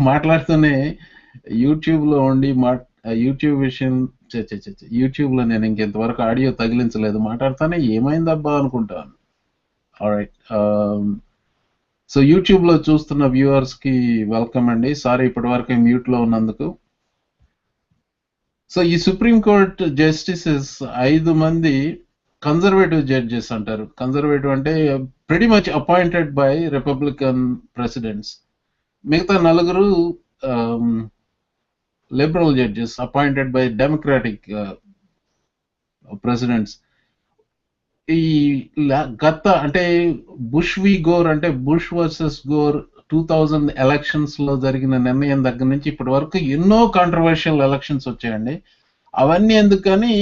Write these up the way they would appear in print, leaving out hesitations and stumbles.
మాట్లాడుతూనే యూట్యూబ్లో ఉండి యూట్యూబ్ విషయం యూట్యూబ్లో నేను ఇంకెంతవరకు ఆడియో తగిలించలేదు. మాట్లాడుతానే ఏమైందబ్బా అనుకుంటాను. ఆల్రైట్. సో యూట్యూబ్లో చూస్తున్న వ్యూవర్స్కి వెల్కమ్ అండి. సారీ ఇప్పటివరకు మ్యూట్లో ఉన్నందుకు. సో ఈ సుప్రీంకోర్టు జస్టిసెస్ 5 మంది కన్జర్వేటివ్ జడ్జెస్ అంటారు. కన్జర్వేటివ్ అంటే pretty much appointed by Republican presidents. మిగతా 4 liberal judges appointed by Democratic presidents. ఈ గత అంటే బుష్ వి గోర్ అంటే బుష్ వర్సెస్ గోర్ 2000 ఎలక్షన్స్ లో జరిగిన నిర్ణయం దగ్గర నుంచి ఇప్పటి వరకు ఎన్నో కాంట్రవర్షియల్ ఎలక్షన్స్ వచ్చాయండి. అవన్నీ ఎందుకు కానీ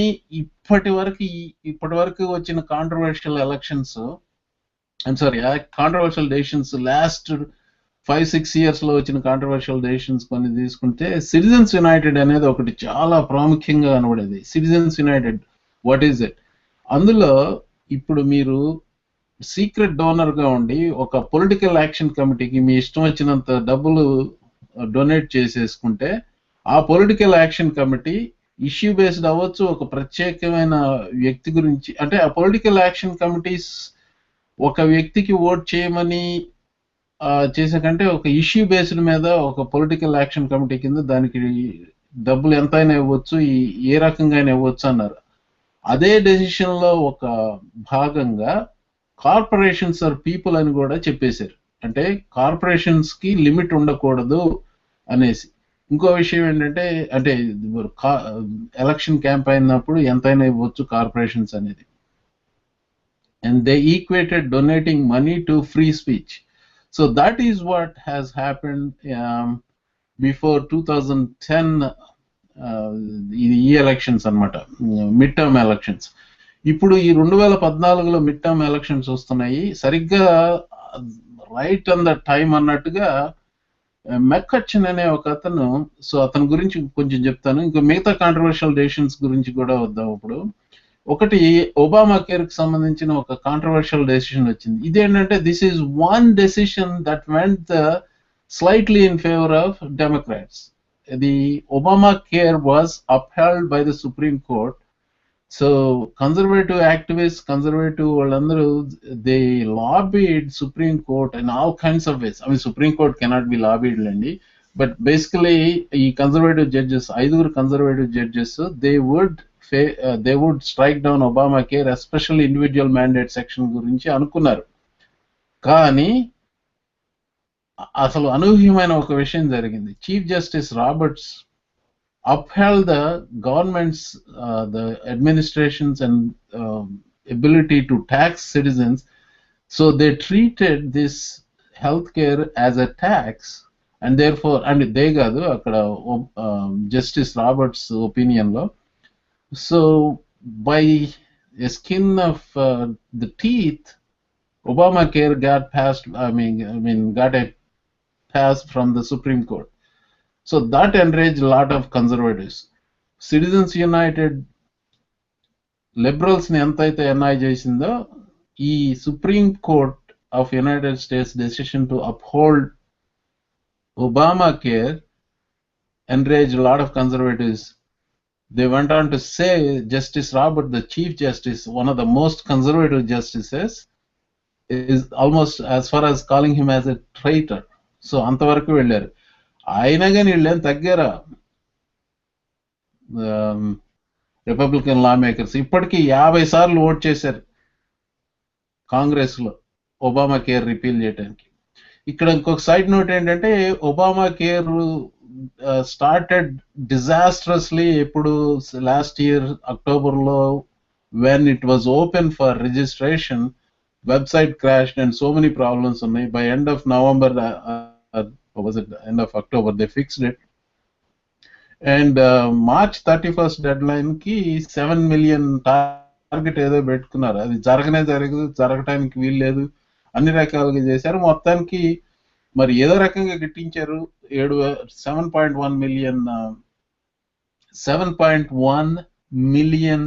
ఇప్పటి వరకు వచ్చిన controversial elections controversial decisions last 5-6 years లో వచ్చిన కాంట్రవర్షియల్ డెసిషన్స్ కొన్ని తీసుకుంటే సిటిజన్స్ యునైటెడ్ అనేది ఒకటి చాలా ప్రాముఖ్యంగా కనబడేది. Citizens United what is it? అందులో ఇప్పుడు మీరు సీక్రెట్ డోనర్ గా ఉండి ఒక పొలిటికల్ యాక్షన్ కమిటీకి మీ ఇష్టం వచ్చినంత డబ్బులు డొనేట్ చేసేసుకుంటే ఆ political action committee issue based అవ్వచ్చు, ఒక ప్రత్యేకమైన వ్యక్తి గురించి అంటే ఆ పొలిటికల్ యాక్షన్ కమిటీస్ ఒక వ్యక్తికి ఓట్ చేయమని చేసే కంటే ఒక ఇష్యూ బేస్డ్ మీద ఒక పొలిటికల్ యాక్షన్ కమిటీ కింద దానికి డబ్బులు ఎంతైనా ఇవ్వచ్చు, ఏ రకంగా అయినా ఇవ్వచ్చు అన్నారు. అదే డెసిషన్ లో ఒక భాగంగా కార్పొరేషన్స్ ఆర్ పీపుల్ అని కూడా చెప్పేశారు. అంటే కార్పొరేషన్స్ కి లిమిట్ ఉండకూడదు అనేసి. ఇంకో విషయం ఏంటంటే అంటే ఎలక్షన్ క్యాంపెయిన్ అప్పుడు ఎంతైనా ఇవ్వచ్చు కార్పొరేషన్స్ అనేది. And they equated donating money to free speech. So that is what has happened before 2010 ఈ ఎలక్షన్స్ అనమాట, మిడ్ టర్మ్ ఎలక్షన్స్. ఇప్పుడు ఈ 2014లో మిడ్ టర్మ్ ఎలక్షన్స్ వస్తున్నాయి. సరిగ్గా రైట్ ఆన్ ద టైం అన్నట్టుగా మెక్కచ్చన్ అనే ఒక అతను, సో అతని గురించి కొంచెం చెప్తాను. ఇంకా మిగతా కాంట్రవర్షియల్ డెసిషన్స్ గురించి కూడా వద్దాం. ఇప్పుడు ఒకటి ఒబామా కేర్ కి సంబంధించిన ఒక కాంట్రవర్షియల్ డెసిషన్ వచ్చింది. ఇదేంటంటే this is one decision that went slightly in favour of Democrats. The Obamacare was upheld by the Supreme Court. So conservative activists, conservative వాళ్ళందరూ they lobbied Supreme Court in all kinds of ways. I mean Supreme Court cannot be lobbied అండి, but basically ఈ conservative judges, 5 conservative judges, they would strike down Obamacare, especially individual mandate section గురించి అనుకున్నారు. కానీ అసలు అనూహ్యమైన ఒక విషయం జరిగింది. Chief justice Roberts upheld the government's the administrations and ability to tax citizens. So they treated this healthcare as a tax, and therefore and they gadu akkada justice roberts opinion lo, so by a skin of the teeth Obamacare got passed. I mean got a pass from the Supreme Court. So that enraged a lot of conservatives. Citizens United liberals ని ఎంతైతే NI చేసిందో ఈ supreme court of United states decision to uphold Obamacare enraged a lot of conservatives. They went on to say Justice Robert, the Chief Justice, one of the most conservative justices, is almost as far as calling him as a traitor. So అంతవరకు వెళ్ళారు. అయినా కానీ వీళ్ళేం తగ్గారా Republican లా makers? ఇప్పటికీ 50 సార్లు vote చేశారు కాంగ్రెస్ లో Obama care repeal చేయడానికి. ఇక్కడ ఇంకొక సైడ్ నోట్ ఏంటంటే ఒబామా కేర్ స్టార్టెడ్ డిజాస్ట్రస్లీ ఎప్పుడు లాస్ట్ ఇయర్ అక్టోబర్లో when it was open for registration, website crashed and so many problems ఉన్నాయి. By end of November, was it end of October, they fixed it. And March 31st deadline కి 7 million target ఏదో పెట్టుకున్నారు. అది జరగటానికి వీలు లేదు, అన్ని రకాలుగా చేశారు. మొత్తానికి మరి ఏదో రకంగా గిట్టించారు. 7.1 million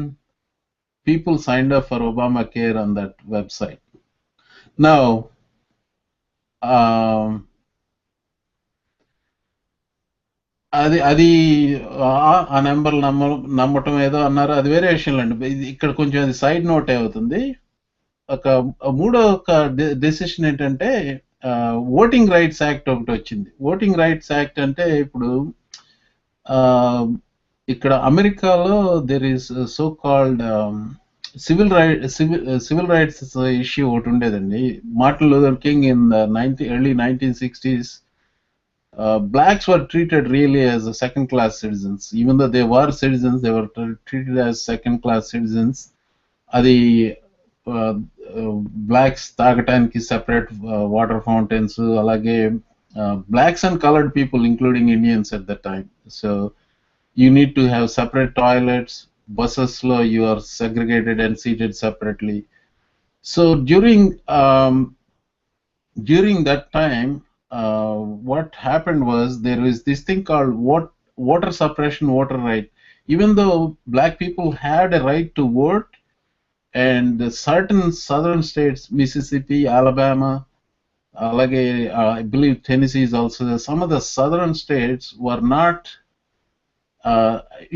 people signed up for Obamacare on that website. Now అది అది ఆ నెంబర్లు నమ్మటం ఏదో అన్నారు, అది వేరే విషయం అండి. ఇక్కడ కొంచెం అది సైడ్ నోట్ అవుతుంది. ఒక మూడో ఒక డెసిషన్ ఏంటంటే ఓటింగ్ రైట్స్ యాక్ట్ ఒకటి వచ్చింది. ఓటింగ్ రైట్స్ యాక్ట్ అంటే ఇప్పుడు ఇక్కడ అమెరికాలో there is so called civil rights issue ఒకటి ఉండేదండి. Martin Luther king in early 1960s, blacks were treated really as a second class citizens. Even though they were citizens, they were treated as second class citizens. అది blocks తాగటానికి separate water fountains, అలాగే blocks and coloured people including Indians at the time. So you need to have separate toilets, buses లో you are segregated and seated separately. So during that time, what happened was there is this thing called water suppression, water right. Even though black people had a right to vote, and certain southern states, Mississippi, Alabama, I believe Tennessee is also there, some of the southern states were not,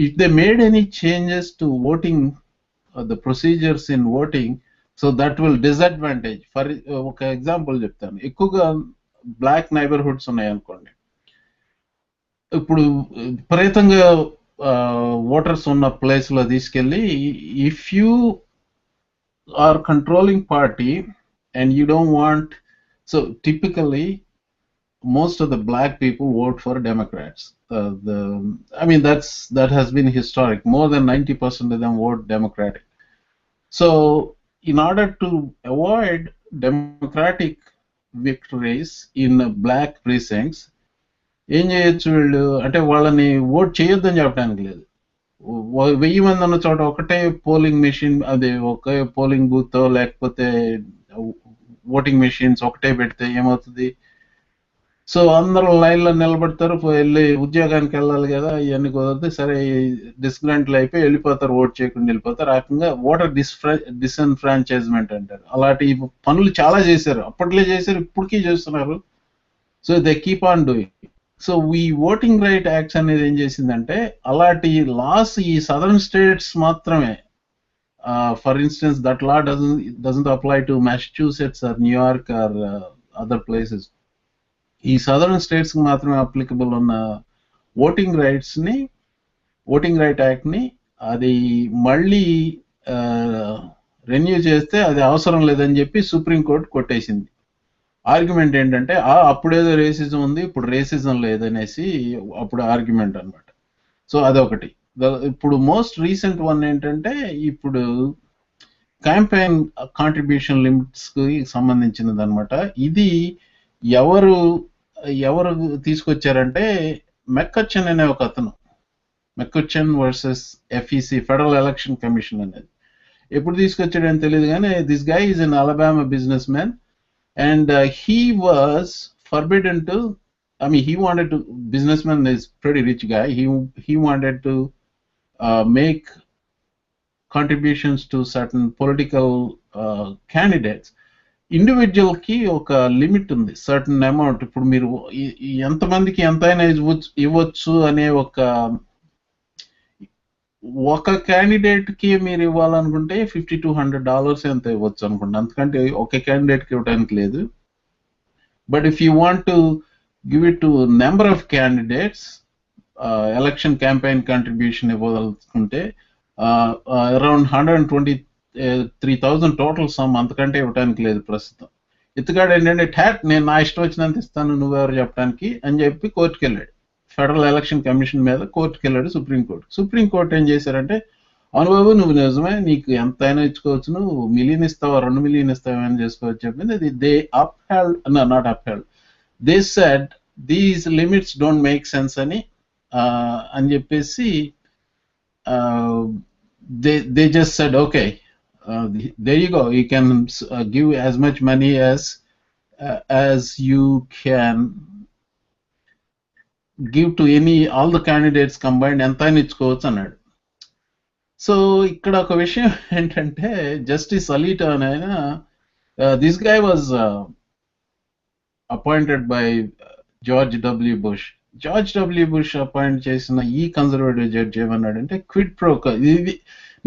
if they made any changes to voting, the procedures in voting, so that will disadvantage. For ఒక example చెప్తాను. ఎక్కువగా black neighbourhoods ఉన్నాయనుకోండి, ఇప్పుడు విపరీతంగా voters ఉన్న ప్లేస్లో తీసుకెళ్ళి, if you are controlling party and you don't want, so typically most of the black people vote for Democrats. I mean, that has been historic. More than 90% of them vote Democratic. So in order to avoid Democratic victories in black precincts, ఏం చేయొచ్చు వీళ్ళు అంటే, వాళ్ళని vote చేయొద్దని చెప్పడానికి లేదు. 1000 మంది ఉన్న చోట ఒకటే పోలింగ్ మెషిన్, అదే ఒకే పోలింగ్ బూత్ లేకపోతే ఓటింగ్ మెషిన్స్ ఒకటే పెడితే ఏమవుతుంది? సో అందరూ లైన్లో నిలబడతారు, వెళ్ళి ఉద్యోగానికి వెళ్ళాలి కదా, ఇవన్నీ కుదరదు, సరే డిస్గ్రాంట్లు అయిపోయి వెళ్ళిపోతారు, ఓట్ చేయకుండా వెళ్ళిపోతారు. ఆ రకంగా ఓటర్ డిసెన్ఫ్రాంచైజ్మెంట్ అంటారు. అలాంటి పనులు చాలా చేశారు, అప్పట్లో చేశారు, ఇప్పటికీ చేస్తున్నారు. So they keep on doing. So ఈ ఓటింగ్ రైట్ యాక్ట్స్ అనేది ఏం చేసిందంటే, అలాంటి లాస్ ఈ సదర్న్ స్టేట్స్ మాత్రమే, for instance that law doesn't apply to Massachusetts or New York or other places. ఈ సదర్న్ స్టేట్స్ కి మాత్రమే అప్లికబుల్ ఉన్న ఓటింగ్ రైట్ యాక్ట్ ని అది మళ్ళీ రెన్యూ చేస్తే అది అవసరం లేదని చెప్పి సుప్రీంకోర్టు కొట్టేసింది. ఆర్గ్యుమెంట్ ఏంటంటే, అప్పుడేదో రేసిజం ఉంది, ఇప్పుడు రేసిజం లేదనేసి అప్పుడు ఆర్గ్యుమెంట్ అనమాట. సో అదొకటి. ఇప్పుడు మోస్ట్ రీసెంట్ వన్ ఏంటంటే, ఇప్పుడు క్యాంపెయిన్ కాంట్రిబ్యూషన్ లిమిట్స్ కి సంబంధించినది అనమాట. ఇది ఎవరు తీసుకొచ్చారంటే, మెక్కచ్చన్ అనే ఒక అతను, McCutcheon versus FEC, federal election commission అనేది ఎప్పుడు తీసుకొచ్చాడని తెలియదు, కానీ this guy is an Alabama businessman, and he was forbidden to, I mean, he wanted to, businessman is pretty rich guy, he wanted to make contributions to certain political candidates. Individual కి ఒక limit ఉంది, certain amount. ఇప్పుడు మీరు ఎంతమందికి ఎంతైనా ఇవ్వచ్చు అనే ఒక క్యాండిడేట్ కి మీరు ఇవ్వాలనుకుంటే $50-100 ఎంత ఇవ్వచ్చు అనుకుంటా, అందుకంటే ఒక క్యాండిడేట్ కి ఇవ్వడానికి లేదు. But if you want to give it to number of candidates, election campaign contribution ఇవ్వాలనుకుంటే అరౌండ్ 123,000 టోటల్ సమ్, అంతకంటే ఇవ్వడానికి లేదు ప్రస్తుతం. ఇతగాడు ఏంటంటే, నేను నా ఇష్టం వచ్చినంత ఇస్తాను, నువ్వెవరు చెప్పడానికి అని చెప్పి కోర్టుకు వెళ్ళాడు. ఫెడరల్ ఎలక్షన్ కమిషన్ మీద కోర్టుకు వెళ్ళాడు, సుప్రీంకోర్టు ఏం చేశారంటే, అవును బాబు, నువ్వు నిజమే, నీకు ఎంతైనా ఇచ్చుకోవచ్చు, నువ్వు $1 million ఇస్తావా, $2 million ఇస్తావా అని చేసుకోవచ్చు చెప్పింది. They upheld, no, not upheld, they said these limits don't make sense అని చెప్పేసి they just said, okay, there you go, you can give as much money as you can give to all the candidates combined, ఎంతైనా ఇచ్చుకోవచ్చు అన్నాడు. So ఇక్కడ ఒక విషయం ఏంటంటే, justice అలీటో అనే ఆయన, this guy was appointed by George W. Bush. George W bush appoint చేసిన ఈ కన్జర్వేటివ్ జడ్జి ఏమన్నాడంటే క్విడ్ ప్రోకో, ఇది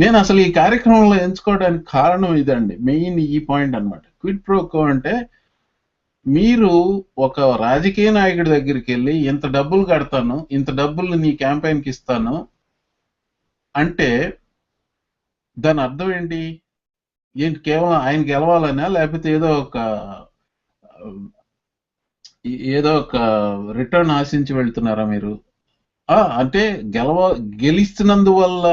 నేను అసలు ఈ కార్యక్రమంలో ఎంచుకోవడానికి కారణం ఇదండి, మెయిన్ ఈ పాయింట్ అన్నమాట. క్విడ్ ప్రోకో అంటే మీరు ఒక రాజకీయ నాయకుడి దగ్గరికి వెళ్ళి ఇంత డబ్బులు కడతాను, ఇంత డబ్బులు నీ క్యాంపెయిన్కి ఇస్తాను అంటే దాని అర్థం ఏంటి? కేవలం ఆయన గెలవాలనా, లేకపోతే ఏదో ఒక రిటర్న్ ఆశించి వెళ్తున్నారా మీరు? అంటే గెలిస్తున్నందువల్ల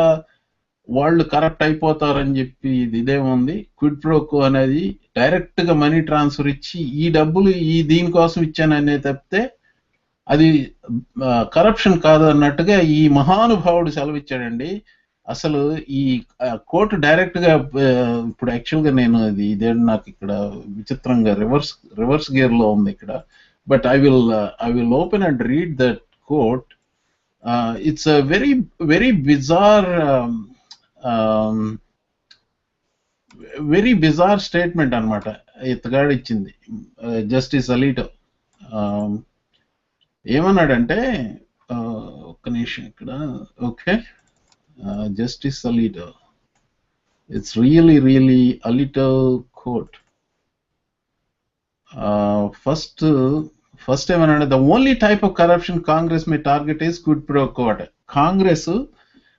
వాళ్ళు కరప్ట్ అయిపోతారని చెప్పి ఇదేముంది? క్విడ్ ప్రోకో అనేది డైరెక్ట్ గా మనీ ట్రాన్స్ఫర్ ఇచ్చి ఈ డబ్బులు దీనికోసం ఇచ్చాననే తప్పితే అది కరప్షన్ కాదు అన్నట్టుగా ఈ మహానుభావుడు సెలవిచ్చాడండి. అసలు ఈ కోర్టు డైరెక్ట్ గా ఇప్పుడు యాక్చువల్ గా నేను ఇదే నాకు ఇక్కడ విచిత్రంగా రివర్స్ గేర్ లో ఉంది ఇక్కడ, but I will open and read that court. It's a very very bizarre statement అన్నమాట ఇతగాడు ఇచ్చింది. జస్టిస్ అలీటో ఏమన్నాడంటే, ఒక్క నిమిషం ఇక్కడ, okay, Justice Alito. It's really Alito quote. First ఏమన్నాడు, the only type of corruption Congress may target is quid pro quo. Congress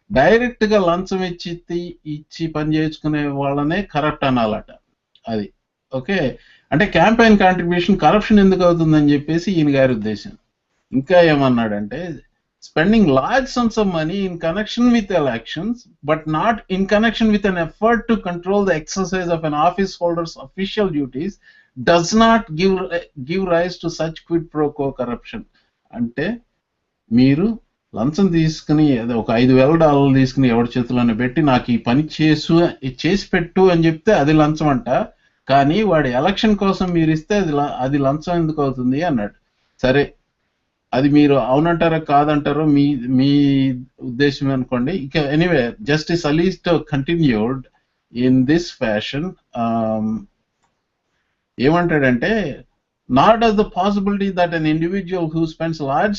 direct గా లంచం ఇచ్చి పని చేయించుకునే వాళ్ళనే కరప్ట్ అనాలట. అది ఓకే. అంటే క్యాంపెయిన్ కాంట్రిబ్యూషన్ కరప్షన్ ఎందుకు అవుతుందని చెప్పేసి ఈయన గారి ఉద్దేశం. ఇంకా ఏమన్నాడంటే, spending large sums of money in connection with elections, but not in connection with an effort to control the exercise of an office holder's official duties, does not give rise to such quid pro quo corruption. అంటే మీరు లంచం తీసుకుని ఒక $5,000 తీసుకుని ఎవరి చేతిలోనే పెట్టి నాకు ఈ పని చేసి పెట్టు అని చెప్తే అది లంచం అంట, కానీ వాడి ఎలక్షన్ కోసం మీరు ఇస్తే అది లంచం ఎందుకు అవుతుంది అన్నాడు. సరే, అది మీరు అవునంటారో కాదంటారో మీ ఉద్దేశం అనుకోండి. ఇక anyway, Justice Alito continued in this fashion. ఏమంటాడంటే, nor does the possibility that an individual who spends large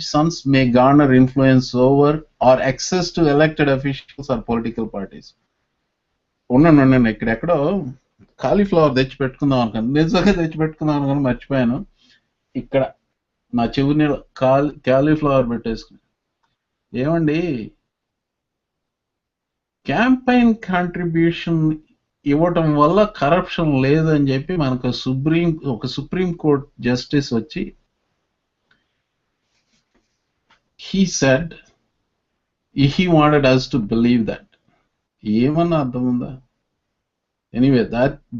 sums may garner influence over or access to elected officials or political parties. ఉన్నాను ఇక్కడెక్కడో కాలీఫ్లవర్ తెచ్చి పెట్టుకుందాం అనుకున్నాను, నిజంగా తెచ్చి పెట్టుకుందాం అనుకుని మర్చిపోయాను. ఇక్కడ నా చెవుని కాలీఫ్లవర్ పెట్టేసుకుని, ఏమండి క్యాంపెయిన్ కాంట్రిబ్యూషన్ ఇవ్వటం వల్ల కరప్షన్ లేదని చెప్పి మనకు సుప్రీం కోర్ట్ జస్టిస్ వచ్చి he said he wanted us to believe that. ఏమన్నా అర్థం ఉందా? Anyway,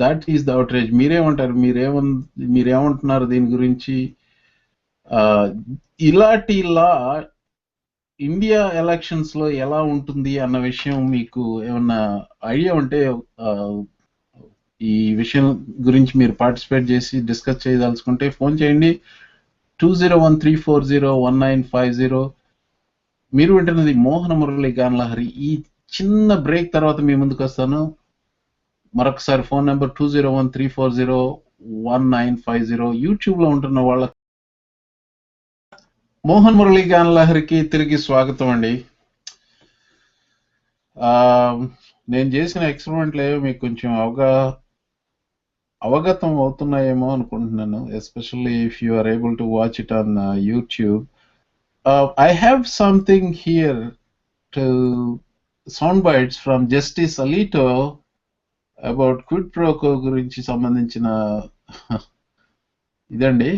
that is the outrage. మీరేమంటారు? మీరేమంటున్నారు దీని గురించి? ఇలాంటి లా ఇండియా ఎలక్షన్స్ లో ఎలా ఉంటుంది అన్న విషయం మీకు ఏమన్నా ఐడియా ఉంటే ఈ విషయం గురించి మీరు పార్టిసిపేట్ చేసి డిస్కస్ చేయదలుచుకుంటే ఫోన్ చేయండి 2013401950. మీరు వింటున్నది మోహన మురళి గాన్ లహరి. ఈ చిన్న బ్రేక్ తర్వాత మీ ముందుకు వస్తాను. మరొకసారి ఫోన్ నెంబర్ 2013401950. యూట్యూబ్ లో ఉంటున్న వాళ్ళ మోహన్ మురళి గాన్ లహరికి తిరిగి స్వాగతం అండి. నేను చేసిన ఎక్స్పెరిమెంట్లు ఏవో మీకు కొంచెం అవగతం అవుతున్నాయేమో అనుకుంటున్నాను, especially if you are able to watch it on YouTube. I have something here two sound bites from Justice Alito about quid pro quo గురించి సంబంధించిన ఇదండి.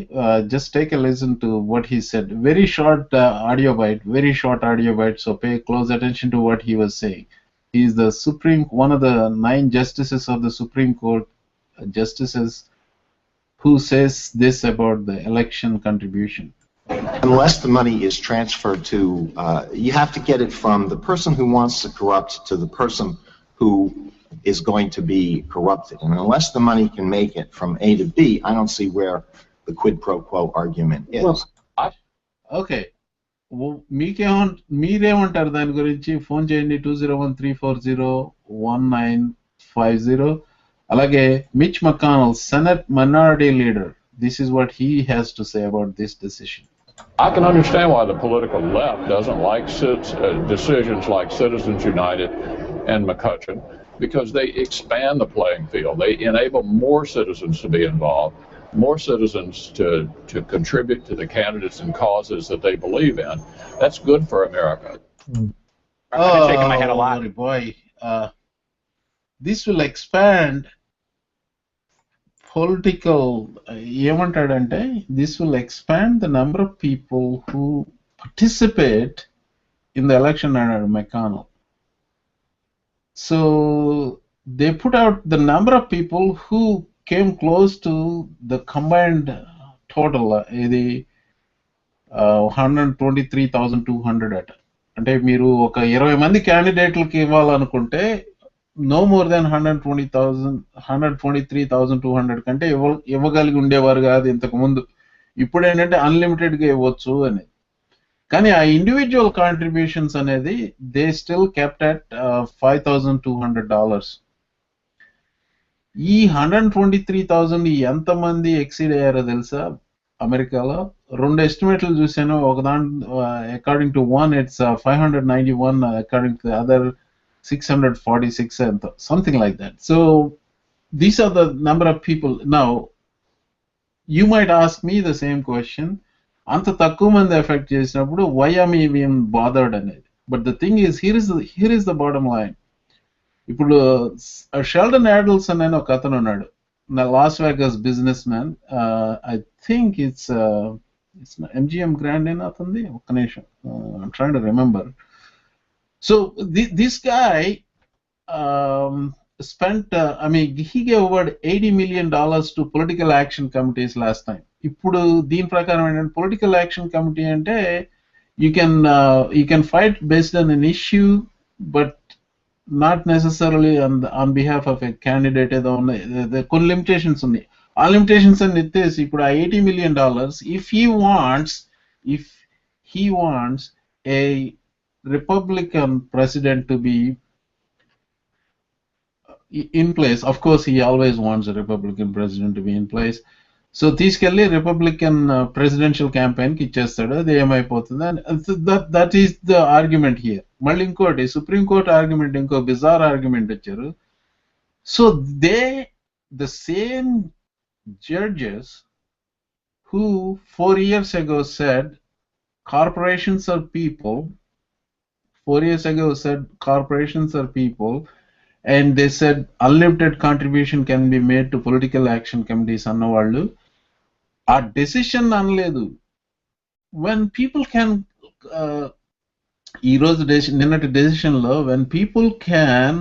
just take a listen to what he said. Very short audio bite, so pay close attention to what he was saying. He is one of the 9 justices of the Supreme Court, justices who says this about the election contribution. Unless the money is transferred to, you have to get it from the person who wants to corrupt to the person who is going to be corrupted. And unless the money can make it from A to B, I don't see where the quid pro quo argument is. Okay. మీరేమంటారు దాని గురించి? Phone చేయండి 2013401950. అలాగే Mitch McConnell, Senate minority leader, this is what he has to say about this decision. I can understand why the political left doesn't like decisions like Citizens United and McCutcheon, because they expand the playing field. They enable more citizens to be involved, more citizens to contribute to the candidates and causes that they believe in. That's good for America. I've been shaking my head a lot. Boy, this will expand political, ఏమంటాడంటే this will expand the number of people who participate in the election అన్నాడు McConnell. So they put out the number of people who came close to the combined total, ఇది 123,200 అట. అంటే మీరు ఒక 20 మంది క్యాండిడేట్లకి ఇవ్వాలనుకుంటే no more than 123,200 కంటే ఇవ్వగలిగి ఉండేవారు కాదు ఇంతకు ముందు. ఇప్పుడు ఏంటంటే అన్లిమిటెడ్గా ఇవ్వచ్చు అనేది. కానీ ఆ ఇండివిజువల్ కాంట్రిబ్యూషన్స్ అనేది దే స్టిల్ కెప్ట్ అట్ $5,200. ఈ 123,000 ఎంతమంది ఎక్సీడ్ అయ్యారో తెలుసా అమెరికాలో? 2 ఎస్టిమేట్లు చూశాను. ఒక దాంట్లో according to one it's 591, according to other 646 and something like that. So these are the number of people. Now you might ask me the same question, anta takku mandi affect chesinappudu why am I even bothered అనేది. But the thing is, here is the bottom line. ఇప్పుడు Sheldon యాడల్సన్ అనే ఒక అతను ఉన్నాడు, loss Vegas business man. I think it's MGM Grand అయినా అతనిది. ఒక్క నిమిషం, I'm trying to remember. So this guy spent, he gave over $80 million to political action committees last time. Ippudu deen prakaram entante political action committee ante you can fight based on an issue, but not necessarily on behalf of a candidate. The కొన్ని limitations ఉన్నాయి. ఆ limitations అన్ని ఎత్తేసి ఇప్పుడు ఆ $80 million, if he wants a Republican president to be in place, of course he always wants a Republican president to be in place. So తీసుకెళ్ళి Republican presidential campaign కి ఇచ్చేస్తాడు. అది ఏమైపోతుంది? That is the argument here. మళ్ళీ ఇంకోటి supreme court argument, ఇంకో bizarre argument ఇచ్చారు. So the same judges who 4 years ago said corporations are people, 4 years ago said corporations are people, and they said unlimited contribution can be made to political action committees అన్నవాళ్ళు ఆ decision అనలేదు. when people can ఈ రోజు నిన్నటి decision లో when people can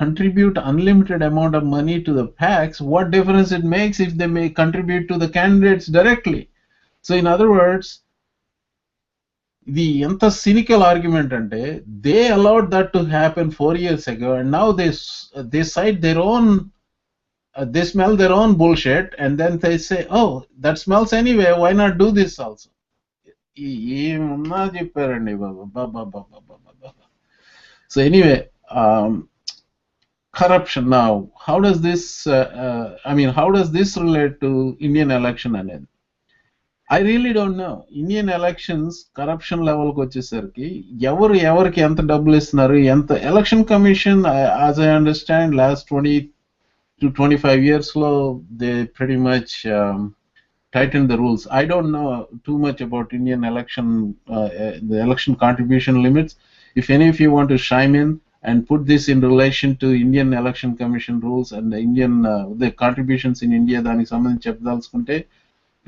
contribute unlimited amount of money to the PACs, what difference it makes if they may contribute to the candidates directly? So in other words, ఇది ఎంత cynical argument అంటే they allowed that to happen 4 years ago, and now they cite their own, they smell their own bullshit, and then they say, oh, that smells anyway, why not do this also? ఏమన్నా చెప్పారండి బాబా. So anyway, corruption. Now how does this how does this relate to Indian election అనేది? I really don't know. Indian elections corruption level కి వచ్చేసరికి ఎవరికి ఎంత డబ్బులు ఇస్తున్నారు, ఎంత election commission, as I understand, last 20 to 25 years లో they pretty much tightened the rules. I don't know too much about Indian election, the election contribution limits. If any of you want to chime in and put this in relation to Indian Election Commission rules and the Indian the contributions in India, దానికి సంబంధించి చెప్పదలుచుకుంటే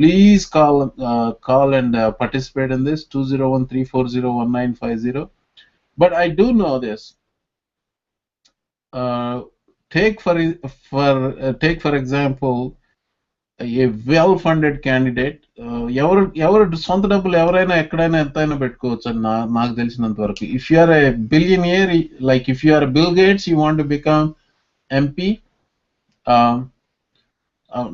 please call and participate in this 201-340-1950. But I do know this. Take for example a well-funded candidate. ఎవరు సొంత డబ్బులు ఎవరైనా ఎక్కడైనా ఎంతైనా పెట్టుకోవచ్చు అని నాకు తెలిసినంత వరకు. If you are a billionaire, like if you are Bill Gates, you want to become MP,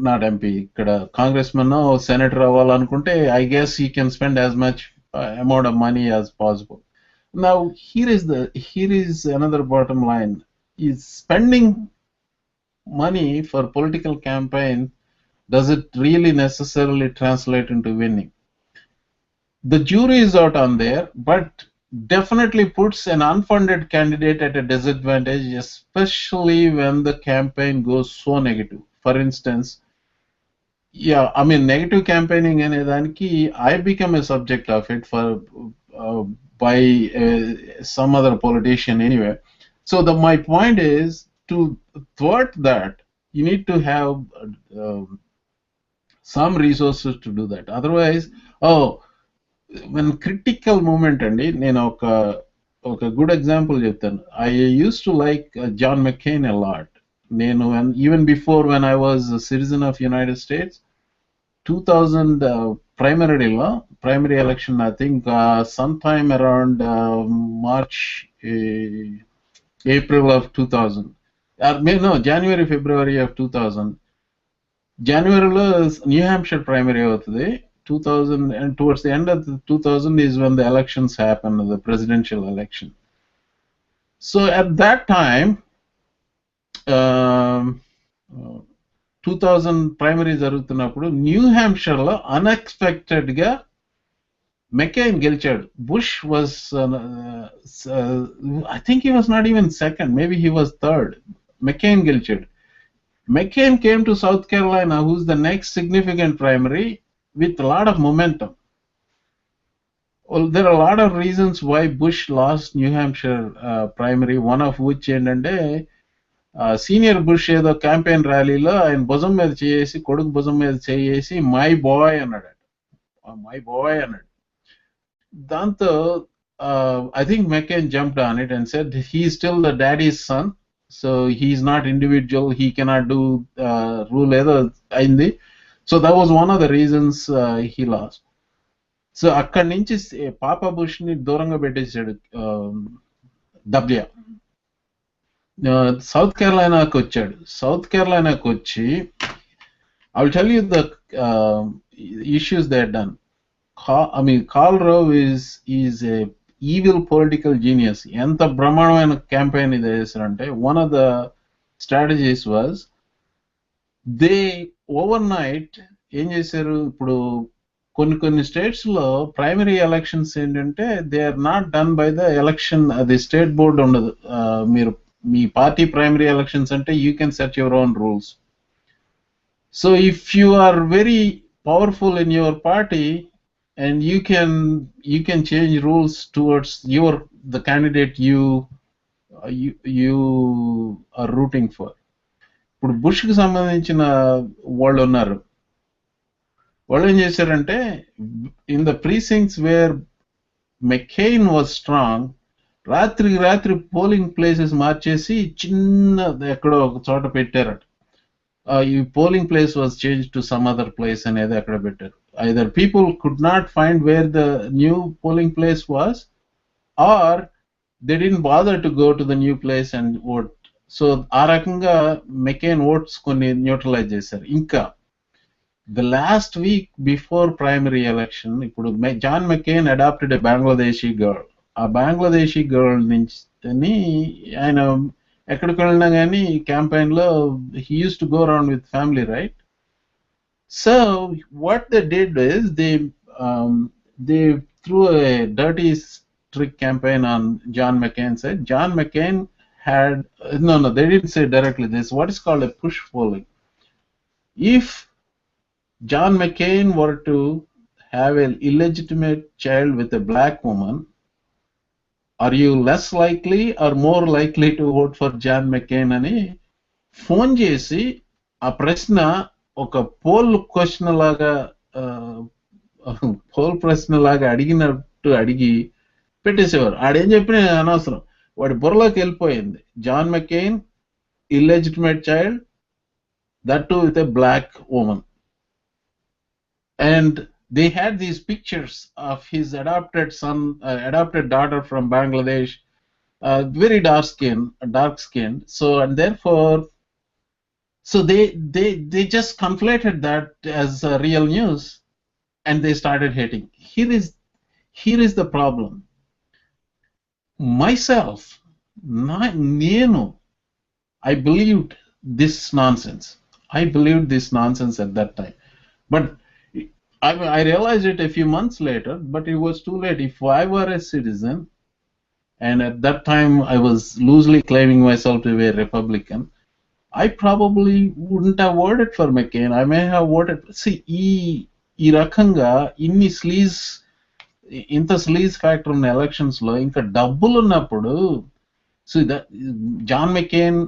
not MP, ఇక్కడ కాంగ్రెస్మన్ సెనేటర్ అవ్వాలనుకుంటే I guess he can spend as much amount of money as possible. Now here is another bottom line. Is spending money for political campaign, does it really necessarily translate into winning? the jury is out on there, but definitely puts an unfunded candidate at a disadvantage, especially when the campaign goes so negative. For instance, yeah, I mean, negative campaigning anedaniki, I become a subject of it for by some other politician anyway. So my point is, to thwart that, you need to have some resources to do that. Otherwise, when critical moment అండి, నేను ఒక good example చెప్తాను. I used to like John McCain a lot. నేను even before when I was a citizen of United States, 2000 primary election, I think sometime around March, April of 2000. No, January, February of 2000. Januaryలో New Hampshire primary అవుతుంది 2000, and towards the end of the 2000 is when the elections happen, the presidential election. So at that time, 2000 primary జరుగుతున్నప్పుడు new హ్యాంప్షైర్లో అన్ఎక్స్పెక్టెడ్గా McCain గెలిచాడు. Bush was I think he was not even second, maybe he was third. McCain గెలిచాడు. McCain came to South Carolina, who's the next significant primary, with a lot of momentum. Well, there are a lot of reasons why Bush lost New Hampshire primary, one of which endante senior Bush ఏదో campaign rallyలో ఆయన భుజం మీద చేసి, కొడుకు భుజం మీద చేసి my boy అన్నాడు. దాంతో I think McCain jumped on it and said he's still the daddy's son. So he's not individual, he cannot do rule ఏదో అయింది. So that was one of the reasons he lost. So అక్కడి నుంచి పాపా బుష్ని దూరంగా పెట్టేశాడు W. South కెరళైనాకు వచ్చాడు. South కెరళైనాకు వచ్చి I will tell you the issues they had done. Karl Rove is a evil political genius. ఎంత బ్రహ్మాండమైన క్యాంపెయిన్ ఇది చేశారంటే, one of the strategies was they overnight ఏం చేశారు, ఇప్పుడు కొన్ని స్టేట్స్లో ప్రైమరీ ఎలక్షన్స్ ఏంటంటే they are not done by the election, అది స్టేట్ బోర్డు ఉండదు. మీరు మీ పార్టీ ప్రైమరీ ఎలక్షన్స్ అంటే you can set your own rules. So if you are very powerful in your party and you can change rules towards the candidate you are rooting for. ఇప్పుడు Bush కి సంబంధించిన వాళ్ళు ఉన్నారు, వాళ్ళు ఏం చేశారంటే in the precincts where McCain was strong, రాత్రి polling places మార్చేసి చిన్న ఎక్కడో ఒక చోట పెట్టారట. ఈ polling place was change to some other place అనేది అక్కడ పెట్టారు. Either people could not find where the new polling place was, or they didn't bother to go to the new place and vote. So ఆ రకంగా McCain oats కొన్ని neutralise చేశారు. ఇంకా the last week before primary election, ఇప్పుడు John McCain adapted ఎ Bangladeshi girl. ఆ Bangladeshi girl నుంచి ఆయన ఎక్కడికి వెళ్ళినా కానీ క్యాంపెయిన్లో he used to go around with family, right? So what they did is they threw a dirty trick campaign on John McCain. Said John McCain had no, they didn't say directly this. What is called a push polling. If John McCain were to have an illegitimate child with a black woman, are you less likely or more likely to vote for John McCain? అని phone చేసి ఆ ప్రశ్న ఒక pole ప్రశ్న లాగా అడిగినట్టు అడిగి పెట్టేసేవారు. ఆడేం చెప్పిన అనవసరం, వాడి బుర్రలోకి వెళ్ళిపోయింది. John McCain illegitimate child, that too with a black woman. And they had these pictures of his adopted daughter from Bangladesh, very dark skin. So and therefore So they just conflated that as real news, and they started hating. Here is the problem. Myself, I believed this nonsense. At that time. But I realized it a few months later, but it was too late. If I were a citizen, and at that time I was loosely claiming myself to be a Republican, I probably wouldn't have voted for McCain. I may have voted. See, ఈ రకంగా ఇన్ని ఇంత sleaze factor ఉన్న elections లో ఇంకా డబ్బులు ఉన్నప్పుడు so John McCain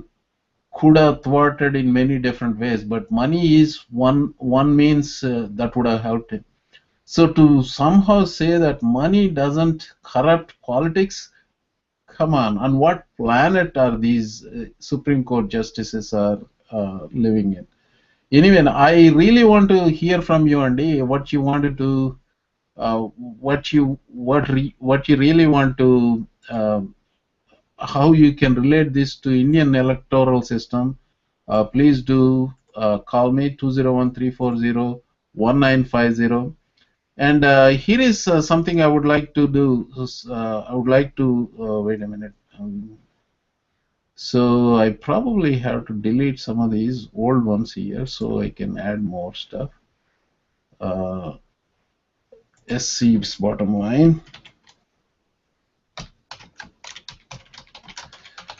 could have thwarted in many different ways, but money is one means that would have helped him. So to somehow say that money doesn't corrupt politics, come on what planet are these Supreme Court justices are living in? Anyway, I really want to hear from you, Andy, what you wanted to, what you really want to, how you can relate this to Indian electoral system. Please do call me 201-340-1950. And here is something I would like to do. I would like to wait a minute. So I probably have to delete some of these old ones here so I can add more stuff. SC's bottom line.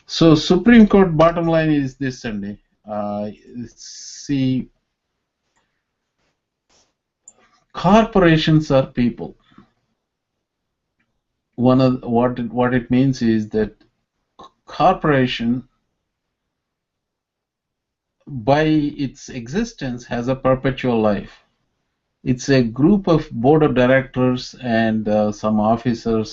So Supreme Court bottom line is this, Sunday. See, corporations are people. One of what it means is that corporation, by its existence, has a perpetual life. It's a group of board of directors and some officers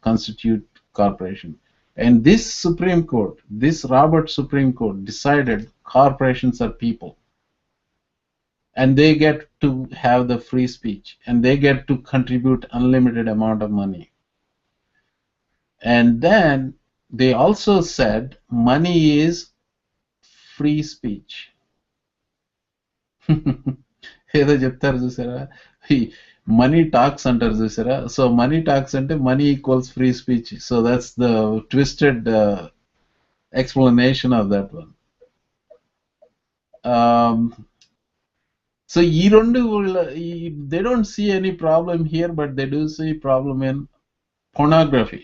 constitute corporation. And this Supreme Court, this Robert Supreme Court, decided corporations are people. And they get to have the free speech. And they get to contribute unlimited amount of money. And then they also said money is free speech. ఏదో చెప్తారు చూసారా, money talks అంటారు చూసారా. So money talks అంటే money equals free speech. So that's the twisted explanation of that one. So ఈ రెండు they don't see any problem here, but they do see problem in pornography.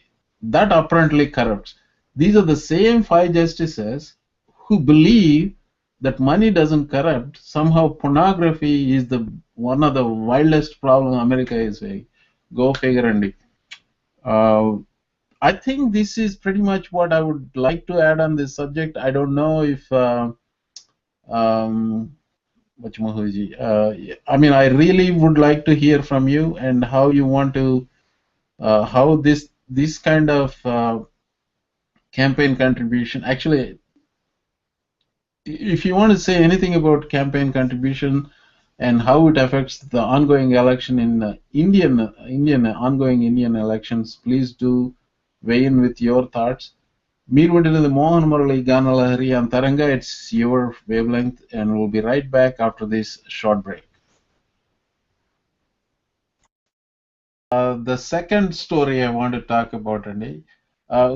That apparently corrupts. These are the same 5 justices who believe that money doesn't corrupt. Somehow pornography is the one of the wildest problems America is facing. Go figure, Andy. I think this is pretty much what I would like to add on this subject. I don't know if I mean, I really would like to hear from you and how you want to how this kind of campaign contribution, actually, if you want to say anything about campaign contribution and how it affects the ongoing election in ongoing Indian elections, please do weigh in with your thoughts. Meer untunnadi Mohan Murali Ganalahari on Taranga. It's your wavelength, and we'll be right back after this short break. The second story I want to talk about, Andy,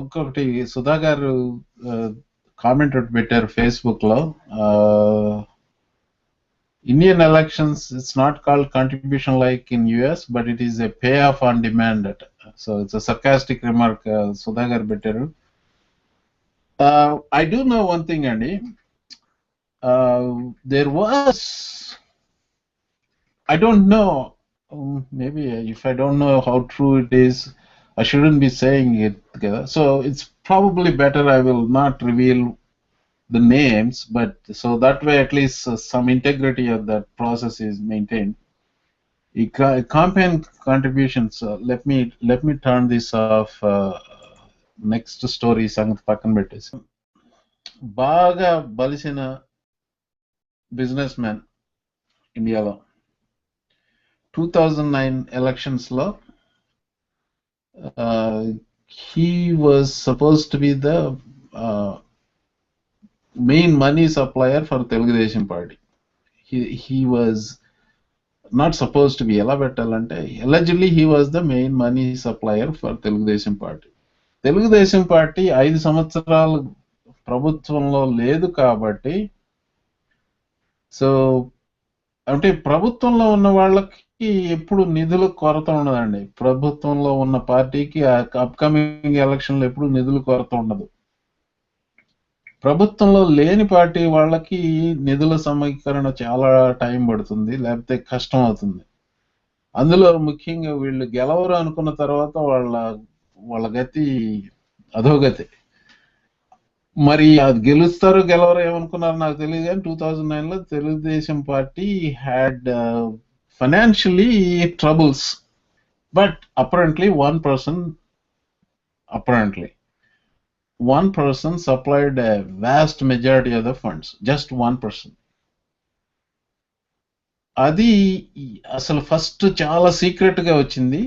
ఒకటి సుధా గారు comment పెట్టారు Facebook లో, Indian elections it's not called contribution like in US, but it is a pay of on demand at. So it's a sarcastic remark Sudha గారు పెట్టారు. I do know one thing, Andy. There was, I don't know, maybe if I don't know how true it is, I shouldn't be saying it together. So it's probably better I will not reveal the names, but so that way at least some integrity of that process is maintained. Campaign contributions. Let me turn this off. Next story సంగతి పక్కన పెట్టేసి, బాగా బలిసిన business man ఇండియాలో 2009 elections లో he was supposed to be the main money supplier for Telugudesam party. He was not supposed to be, ఎలా పెట్టాలంటే allegedly he was the main money supplier for Telugudesam party. Telugu Desam party 5 సంవత్సరాలు ప్రభుత్వంలో లేదు కాబట్టి, so అంటే ప్రభుత్వంలో ఉన్న వాళ్ళకి ఎప్పుడు నిధుల కొరత ఉండదండి. ప్రభుత్వంలో ఉన్న పార్టీకి అప్కమింగ్ ఎలక్షన్లో ఎప్పుడు నిధుల కొరత ఉండదు. ప్రభుత్వంలో లేని పార్టీ వాళ్ళకి నిధుల సమీకరణ చాలా టైం పడుతుంది, లేకపోతే కష్టం అవుతుంది. అందులో ముఖ్యంగా వీళ్ళు గెలవరు అనుకున్న తర్వాత వాళ్ళ గతి అధోగతి. మరి అది గెలుస్తారు గెలవరు ఏమనుకున్నారు నాకు తెలియదు, కానీ 2009లో Telugu Desam Party had financially troubles, but apparently one person supplied a vast majority of the funds, just one person. అది అసలు ఫస్ట్ చాలా సీక్రెట్ గా వచ్చింది.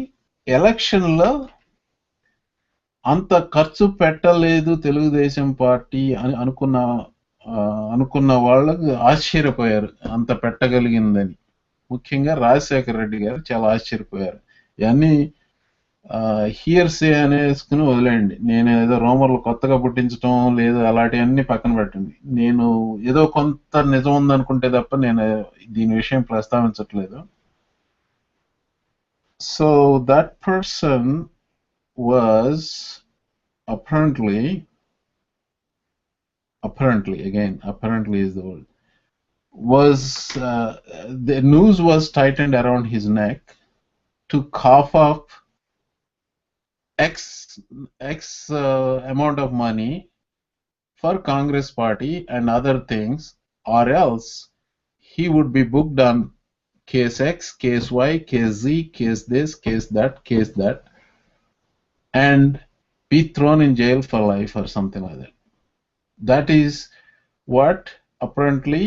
ఎలక్షన్ లో అంత ఖర్చు పెట్టలేదు తెలుగుదేశం పార్టీ అని అనుకున్న వాళ్ళకు ఆశ్చర్యపోయారు అంత పెట్టగలిగిందని. ముఖ్యంగా రాజశేఖర రెడ్డి గారు చాలా ఆశ్చర్యపోయారు. ఇవన్నీ హియర్సే అనేసుకుని వదిలేయండి. నేను ఏదో రోమర్లు కొత్తగా పుట్టించడం లేదు అలాంటివన్నీ పక్కన పెట్టండి. నేను ఏదో కొంత నిజం ఉందనుకుంటే తప్ప నేను దీని విషయం ప్రస్తావించట్లేదు. So that person was apparently is the word, was the noose was tightened around his neck to cough up X amount of money for Congress party and other things, or else he would be booked on case X, case Y, case Z, case this, case that, and be thrown in jail for life or something like that. That is what apparently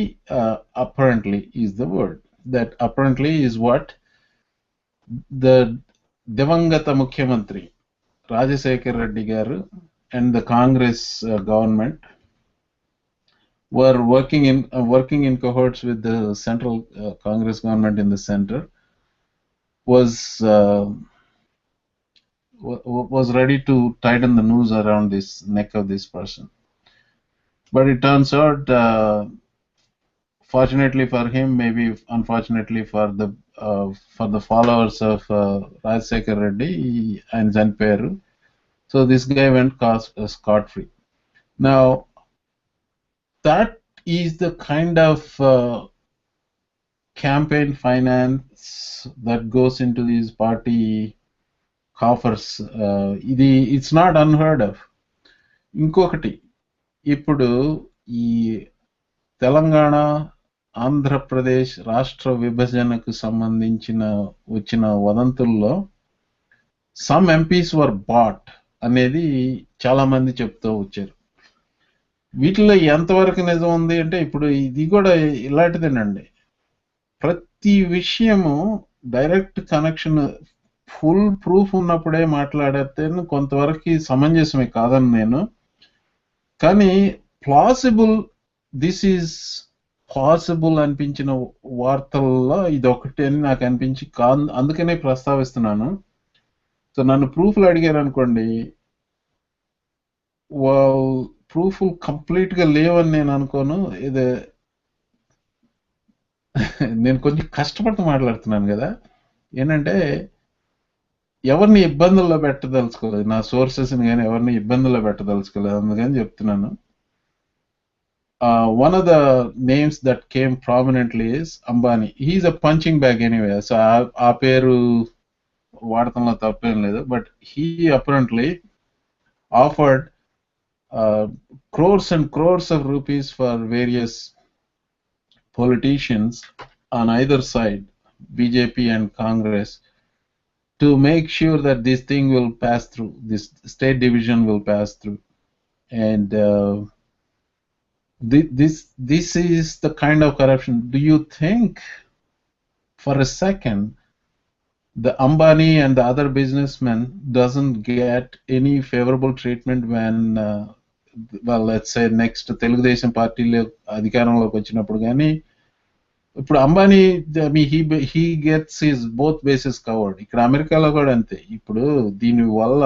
is the word. That apparently is what the Divangata Mukhyamantri Rajasekhar Reddy garu and the Congress government were working in cohorts with the central Congress government in the center, was ready to tighten the noose around this neck of this person. But it turns out, fortunately for him, maybe unfortunately for the followers of Rajasekhar Reddy and Zanperu, so this guy went scot-free. Now, that is the kind of campaign finance that goes into these party coffers. It's not unheard of. ఇంకొకటి, ఇప్పుడు ఈ తెలంగాణ ఆంధ్రప్రదేశ్ రాష్ట్ర విభజనకు సంబంధించిన వచ్చిన వదంతుల్లో some MPs వర్ bat అనేది చాలా మంది చెప్తూ వచ్చారు. వీటిలో ఎంతవరకు నిజం ఉంది అంటే, ఇప్పుడు ఇది కూడా ఇలాంటిదేనండి. ప్రతి విషయము డైరెక్ట్ కనెక్షన్ ఫుల్ ప్రూఫ్ ఉన్నప్పుడే మాట్లాడితే కొంతవరకు సమంజసమే కాదని నేను, కానీ దిస్ ఈజ్ పాసిబుల్ అనిపించిన వార్తల్లో ఇదొకటి అని నాకు అనిపించి అందుకనే ప్రస్తావిస్తున్నాను. సో నన్ను ప్రూఫ్లు అడిగారు అనుకోండి, ప్రూఫ్లు కంప్లీట్ గా లేవని నేను అనుకోను. నేను కొంచెం కష్టపడుతూ మాట్లాడుతున్నాను కదా, ఏంటంటే ఎవరిని ఇబ్బందుల్లో పెట్టదలుచుకోలేదు, నా సోర్సెస్ని కానీ ఎవరిని ఇబ్బందుల్లో పెట్టదలుచుకోలేదు, అందుకని చెప్తున్నాను. One of the names that came prominently is Ambani. He's a punching bag anyway, so ఆ పేరు వాడతంలో తప్పేం లేదు. But he apparently offered crores and crores of rupees for various politicians on either side, BJP and Congress, to make sure that this thing will pass through, this state division will pass through. And this is the kind of corruption. Do you think for a second the Ambani and the other businessmen doesn't get any favorable treatment when well, let's say next Telugudesam party అధికారంలోకి వచ్చినప్పుడు? కానీ ఇప్పుడు Ambani he gets his both bases covered. ఇక్కడ అమెరికాలో కూడా అంతే. ఇప్పుడు దీని వల్ల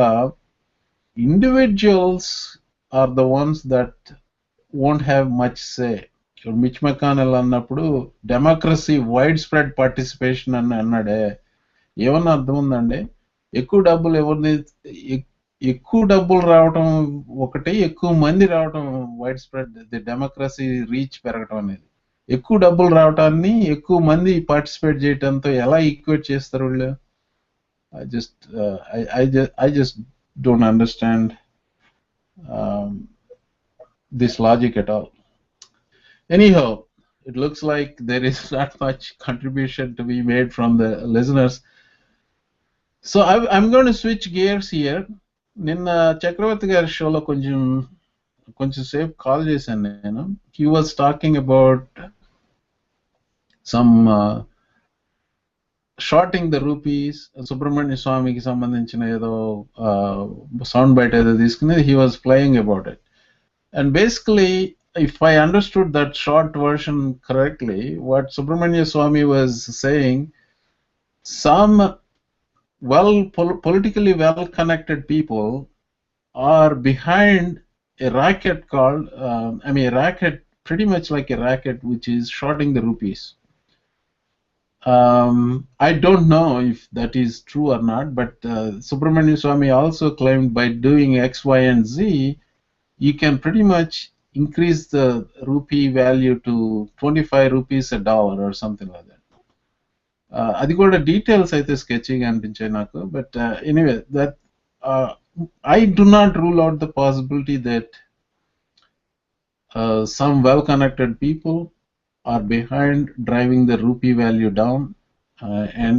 individuals are the ones that won't have much say. ఇప్పుడు మిచ్ మెకానెల్ అన్నప్పుడు డెమోక్రసీ వైడ్ స్ప్రెడ్ పార్టిసిపేషన్ అని అన్నాడే, ఏమన్నా అర్థం ఉందండి? ఎక్కువ డబ్బులు ఎక్కువ డబ్బులు రావటం ఒకటి, ఎక్కువ మంది రావటం వైడ్ స్ప్రెడ్ డెమోక్రసీ రీచ్ పెరగటం అనేది. ఎక్కువ డబ్బులు రావటాన్ని ఎక్కువ మంది పార్టిసిపేట్ చేయటంతో ఎలా ఈక్వేట్ చేస్తారు వీళ్ళు? I just don't understand this logic at all. Anyhow, it looks like there is not much contribution to be made from the listeners. So I'm going to switch gears here. నిన్న చక్రవర్తి గారి షోలో కొంచెం సేపు call చేశాను నేను. He was talking about some shorting the rupees, Subrahmanya స్వామికి సంబంధించిన ఏదో సౌండ్ బైట్ ఏదో తీసుకుని he was playing about it. And basically, if I understood that short version correctly, what Subramanya Swami was saying, some politically well-connected people are behind a racket called, a racket, pretty much like a racket, which is shorting the rupees. I don't know if that is true or not, but Subramanya Swami also claimed by doing X, Y, and Z, you can pretty much increase the rupee value to 25 rupees a dollar or something like that. అది కూడా details అయితే sketching అనిపించాయి నాకు. But anyway, that I do not rule out the possibility that some well-connected people are behind driving the rupee value down, and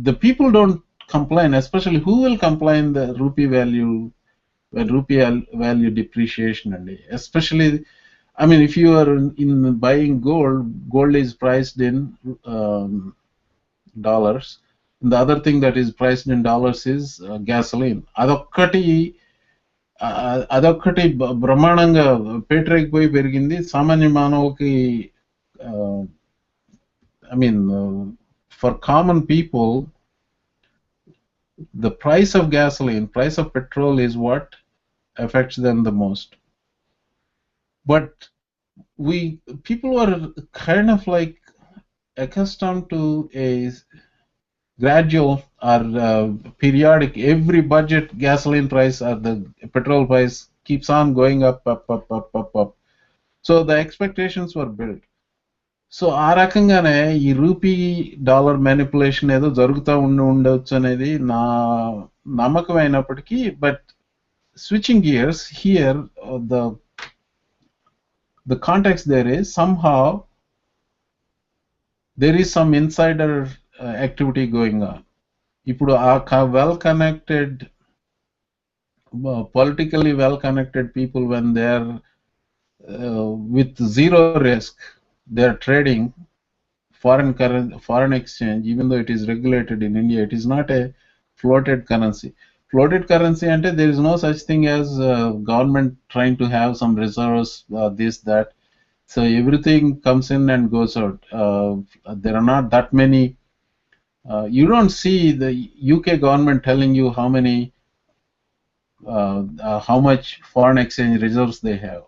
the people don't complain, especially who will complain the rupee value when rupee value depreciation, and especially, I mean, if you are in buying gold is priced in dollars, and the other thing that is priced in dollars is gasoline. అదొక్కటి బ్రహ్మాండంగా పేటరేగిపోయి పెరిగింది. సామాన్య మానవుకి, for common people, the price of gasoline, price of petrol is what affects them the most. But people are kind of like accustomed to a gradual or periodic, every budget gasoline price or the petrol price keeps on going up. So the expectations were built. So ఆ రకంగానే ఈ rupee dollar manipulation ఏదో జరుగుతూ ఉండవచ్చు అనేది నా నమ్మకం అయినప్పటికీ, but switching gears here, the context there is somehow there is some insider activity going on. ఇప్పుడు ఆ well-connected, politically well-connected people, when they are with zero risk, they are trading foreign exchange, even though it is regulated in India. It is not a floated currency. Floated currency ante there is no such thing as government trying to have some reserves, this, that. So everything comes in and goes out. There are not that many. You don't see the UK government telling you how much foreign exchange reserves they have.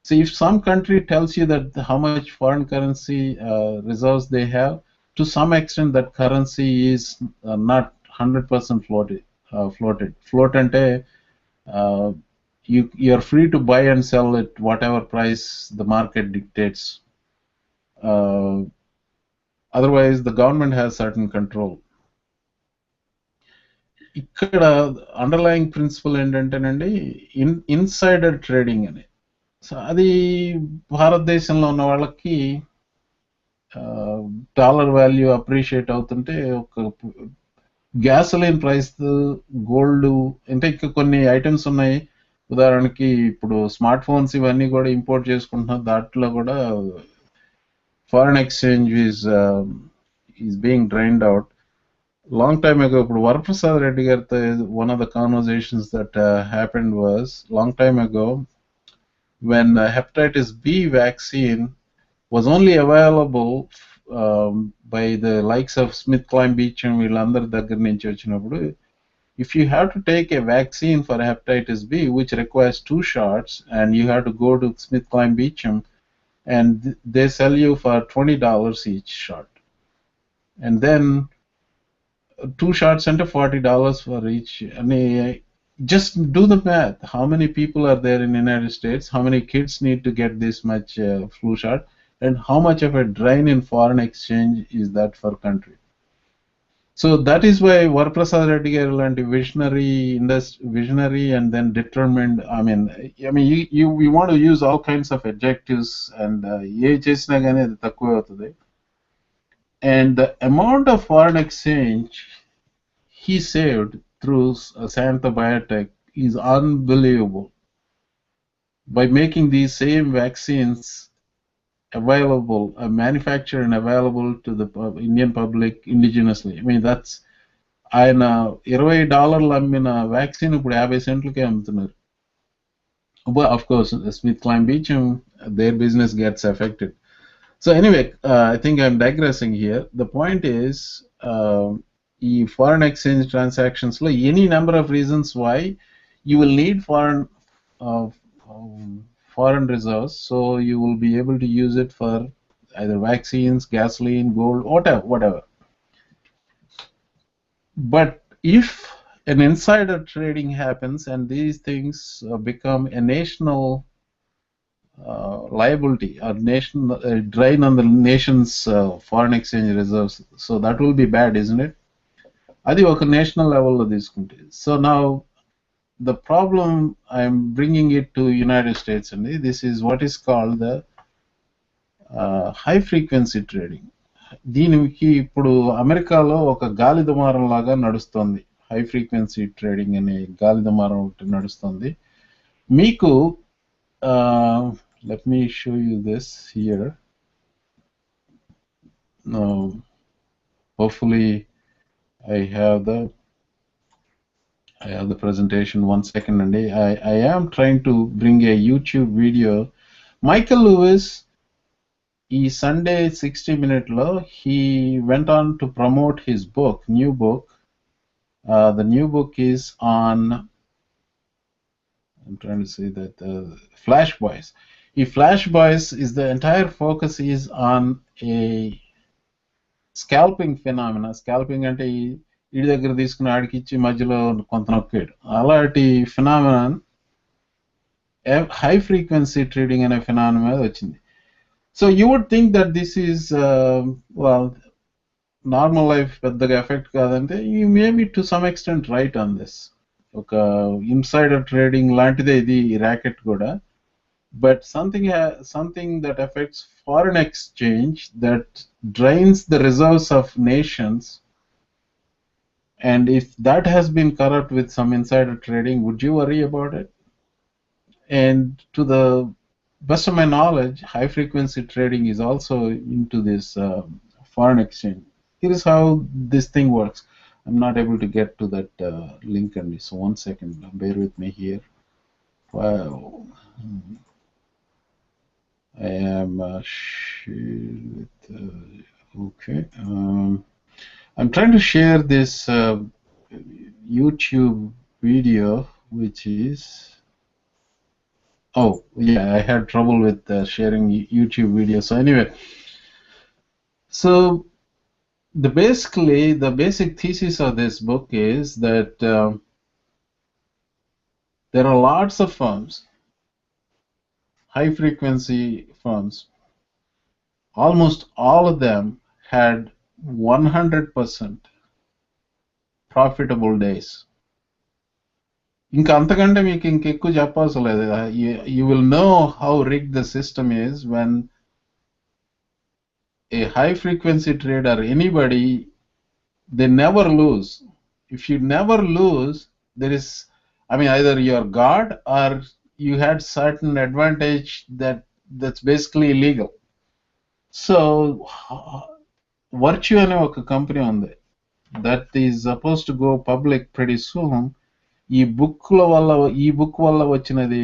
So if some country tells you that how much foreign currency reserves they have, to some extent that currency is not 100% floated. Float ante you are free to buy and sell at whatever price the market dictates. Otherwise, the government has certain control. ఇక్కడ underlying principal ఏంటంటేనండి, insider trading అని. So అది భారతదేశంలో ఉన్న వాళ్ళకి dollar value appreciate అవుతుంటే, ఒక gasoline price, gold, అంటే ఇంకా కొన్ని ఐటమ్స్ ఉన్నాయి. ఉదాహరణకి ఇప్పుడు స్మార్ట్ ఫోన్స్ ఇవన్నీ కూడా ఇంపోర్ట్ చేసుకుంటున్నాం, దాంట్లో కూడా foreign exchange is being drained out. Long time ago, ఇప్పుడు వరప్రసాద్ రెడ్డి గారితో one of the conversations that happened was long time ago, when hepatitis B vaccine was only available by the likes of SmithKline Beecham, వీళ్ళందరి దగ్గర నుంచి వచ్చినప్పుడు, if you have to take a vaccine for hepatitis B which requires 2 shots and you have to go to SmithKline Beecham, and they sell you for $20 each shot, and then 2 shots into $40 for each. And just do the math. How many people are there in the United States? How many kids need to get this much flu shot? And how much of a drain in foreign exchange is that for country? So that is why Varaprasad Reddy garu lanti visionary and then determined. I mean, you want to use all kinds of adjectives, and ye chesina gaani adi takkuva avutadi. And the amount of foreign exchange he saved through Santa Biotech is unbelievable. By making these same vaccines available, manufactured and available to the Indian public indigenously. I mean, that's ఆయన $20 అమ్మిన vaccine ఇప్పుడు 50 సెంట్లకే అమ్ముతున్నారు. But of course, SmithKline Beecham, their business gets affected. So anyway, I think I'm digressing here. The point is, ఈ foreign exchange transactions లో any number of reasons why you will need foreign reserves, so you will be able to use it for either vaccines, gasoline, gold, whatever. But if an insider trading happens and these things become a national liability or drain on the nation's foreign exchange reserves, so that will be bad, isn't it? Adi oka national level lo తీసుకుంటే. So now the problem, I'm bringing it to United States, and this is what is called the high frequency trading. దీనికి ఇప్పుడు అమెరికాలో ఒక గాలి దుమారం లాగా నడుస్తుంది. High frequency trading అనే గాలి దుమారం ఒకటి నడుస్తుంది. మీకు let me show you this here. Hopefully I have the presentation. 1 second, and I am trying to bring a YouTube video. Michael Lewis, Sunday 60-minute lo, he went on to promote his book, new book. The new book is on, I'm trying to say that, Flash Boys. Flash Boys is the entire focus is on a scalping phenomena. Scalping ante ఇడి దగ్గర తీసుకుని ఆడికి ఇచ్చి మధ్యలో కొంత నొక్కేడు, అలాంటి phenomenon high frequency trading అనే phenomena మీద వచ్చింది. So you would think that this is normal life పెద్దగా ఎఫెక్ట్ కాదంటే you may be to some extent right on this. ఒక ఇన్సైడర్ ట్రేడింగ్ లాంటిదే ఇది ర్యాకెట్ కూడా. But something that affects foreign exchange, that drains the reserves of nations. And if that has been corrupt with some insider trading, would you worry about it? And to the best of my knowledge, high frequency trading is also into this foreign exchange. Here is how this thing works. I'm not able to get to that link only, so 1 second, bear with me here. Wow. I am okay. I'm trying to share this YouTube video, which is, oh yeah, I had trouble with sharing YouTube video. So anyway, so the basic thesis of this book is that there are lots of firms, high frequency firms. Almost all of them had 100% profitable days. ఇంకా అంతకంటే మీకు ఇంకెక్కువ చెప్పాల్సిన లేదు. You will know how rigged the system is when a high frequency trader, anybody, they never lose. If you never lose, there is, either you're God or you had certain advantage that's basically illegal. So Virtue అనే ఒక company ఉంది, that is suppose to go public pretty soon. ఈ book వల్ల వచ్చినది,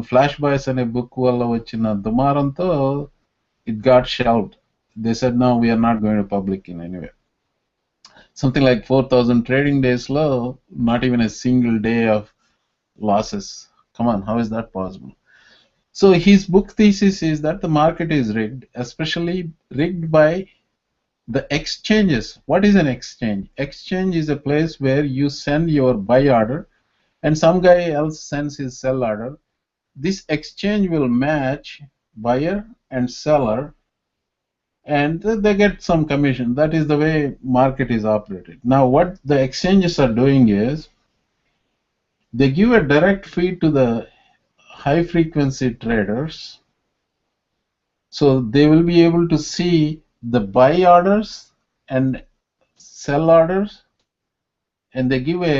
Flash Boys అనే book వల్ల వచ్చిన దుమారంతో it got shelved. They said no we're not going to public in anyway. Something like 4,000 trading days లో not even a single day of losses. Come on, how is that possible? So his book thesis is that the market is rigged, especially rigged by the exchanges. What is an exchange? Exchange is a place where you send your buy order and some guy else sends his sell order. This exchange will match buyer and seller, and they get some commission. That is the way market is operated. Now what the exchanges are doing is they give a direct feed to the high frequency traders, so they will be able to see the buy orders and sell orders, and they give a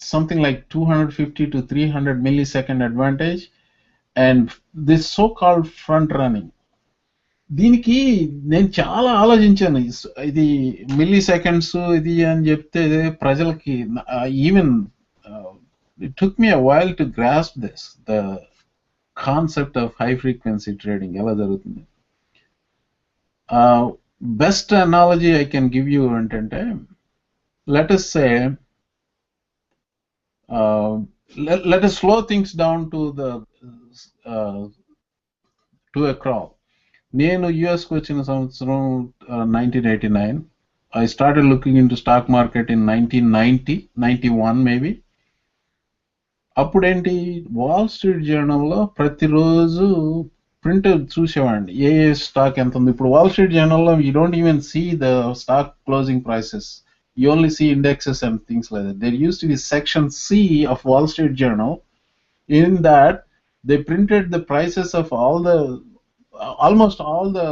something like 250 to 300 millisecond advantage, and this so-called front running. దీనికి నేను చాలా ఆలోచించాను. ఇది milli seconds ఇది అని చెప్తే ప్రజలకి even it took me a while to grasp this, the concept of high frequency trading ఎలా జరుగుతుంది. Best analogy I can give you ఏంటంటే, let us say let us slow things down to a crawl. నేను యుఎస్కి వచ్చిన సంవత్సరం 1989. I started looking into stock market in 1990, 91 maybe. అప్పుడేంటి, Wall Street జర్నల్లో ప్రతిరోజు print చూసేవాడిని ఏ స్టాక్ ఎంత ఉంది. ఇప్పుడు వాల్ స్ట్రీట్ జర్నల్లో you don't even see the stock closing prices, you only see indexes and things like that. There used to be section C of Wall Street Journal. In that, they printed the prices of almost all the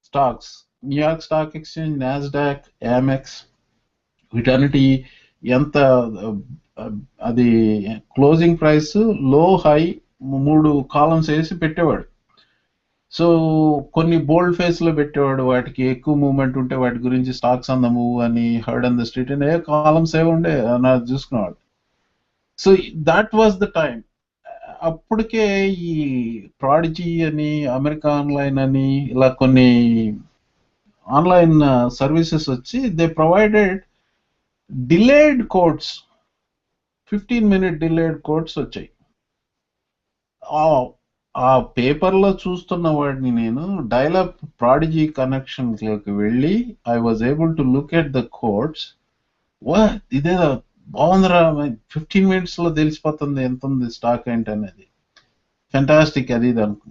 stocks: New York Stock Exchange, Nasdaq, Amex, Eternity. ఎంత అది closing price, లో high 3 columns వేసి పెట్టేవాడు. So కొన్ని బోల్డ్ face లో పెట్టేవాడు, వాటికి ఎక్కువ మూవ్మెంట్ ఉంటే వాటి గురించి స్టాక్స్ ఆన్ ద మూవ్ అని, హర్డ్ ఆన్ ద స్ట్రీట్ అని కాలమ్స్ ఏవి ఉండే నాకు చూసుకునేవాడు. So that was the time. అప్పటికే ఈ ప్రాడిజీ అని, అమెరికా ఆన్లైన్ అని, ఇలా కొన్ని ఆన్లైన్ సర్వీసెస్ వచ్చి they provided delayed quotes, 15-minute delayed quotes వచ్చాయి. ఆ పేపర్లో చూస్తున్న వాడిని నేను డైలప్ ప్రాడిజీ కనెక్షన్లోకి వెళ్ళి I was able to look at the codes. ఇదేదో బాగుందిరా, 15 minutes లో తెలిసిపోతుంది ఎంత ఉంది స్టాక్ ఏంటి అనేది, ఫెంటాస్టిక్ అది ఇది అనుకు.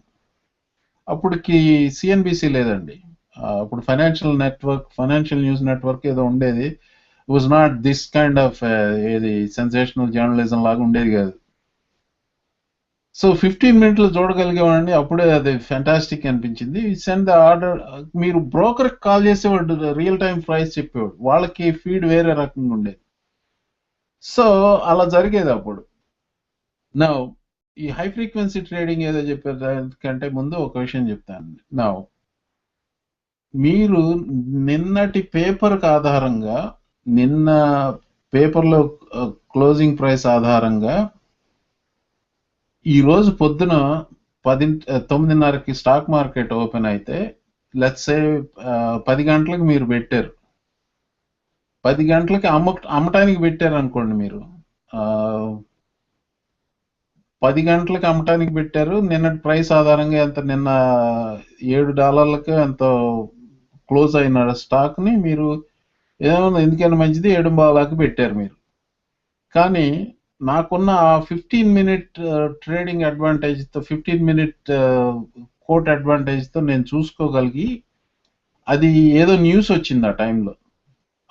అప్పటికి సిఎన్బిసి లేదండి, అప్పుడు ఫైనాన్షియల్ న్యూస్ నెట్వర్క్ ఏదో ఉండేది. It was not this kind of ఏది సెన్సేషనల్ జర్నలిజం లాగా ఉండేది కాదు. సో 15 minutes చూడగలిగేవాడిని, అప్పుడే అది ఫ్యాంటాస్టిక్ అనిపించింది. Send the order. మీరు బ్రోకర్కి కాల్ చేసేవాడు, రియల్ టైం ప్రైస్ చెప్పేవాడు, వాళ్ళకి ఫీడ్ వేరే రకంగా ఉండేది. సో అలా జరిగేది అప్పుడు. నా ఈ హై ఫ్రీక్వెన్సీ ట్రేడింగ్ ఏదో చెప్పేదానికంటే ముందు ఒక విషయం చెప్తాను. నా మీరు నిన్నటి పేపర్కి ఆధారంగా, నిన్న పేపర్లో క్లోజింగ్ ప్రైస్ ఆధారంగా ఈ రోజు పొద్దున 9:30కి స్టాక్ మార్కెట్ ఓపెన్ అయితే, లెట్స్ సే 10 గంటలకు మీరు పెట్టారు, 10 గంటలకి అమ్మటానికి పెట్టారు అనుకోండి. మీరు 10 గంటలకు అమ్మటానికి పెట్టారు. నిన్నటి ప్రైస్ ఆధారంగా ఎంత, నిన్న $7 ఎంతో క్లోజ్ అయిన స్టాక్ని మీరు ఏమన్నా ఎందుకైనా మంచిది 7:15కి పెట్టారు మీరు. కానీ నాకున్న ఆ 15-minute ట్రేడింగ్ అడ్వాంటేజ్తో, 15-minute కోట్ అడ్వాంటేజ్తో నేను చూసుకోగలిగి, అది ఏదో న్యూస్ వచ్చింది ఆ టైంలో,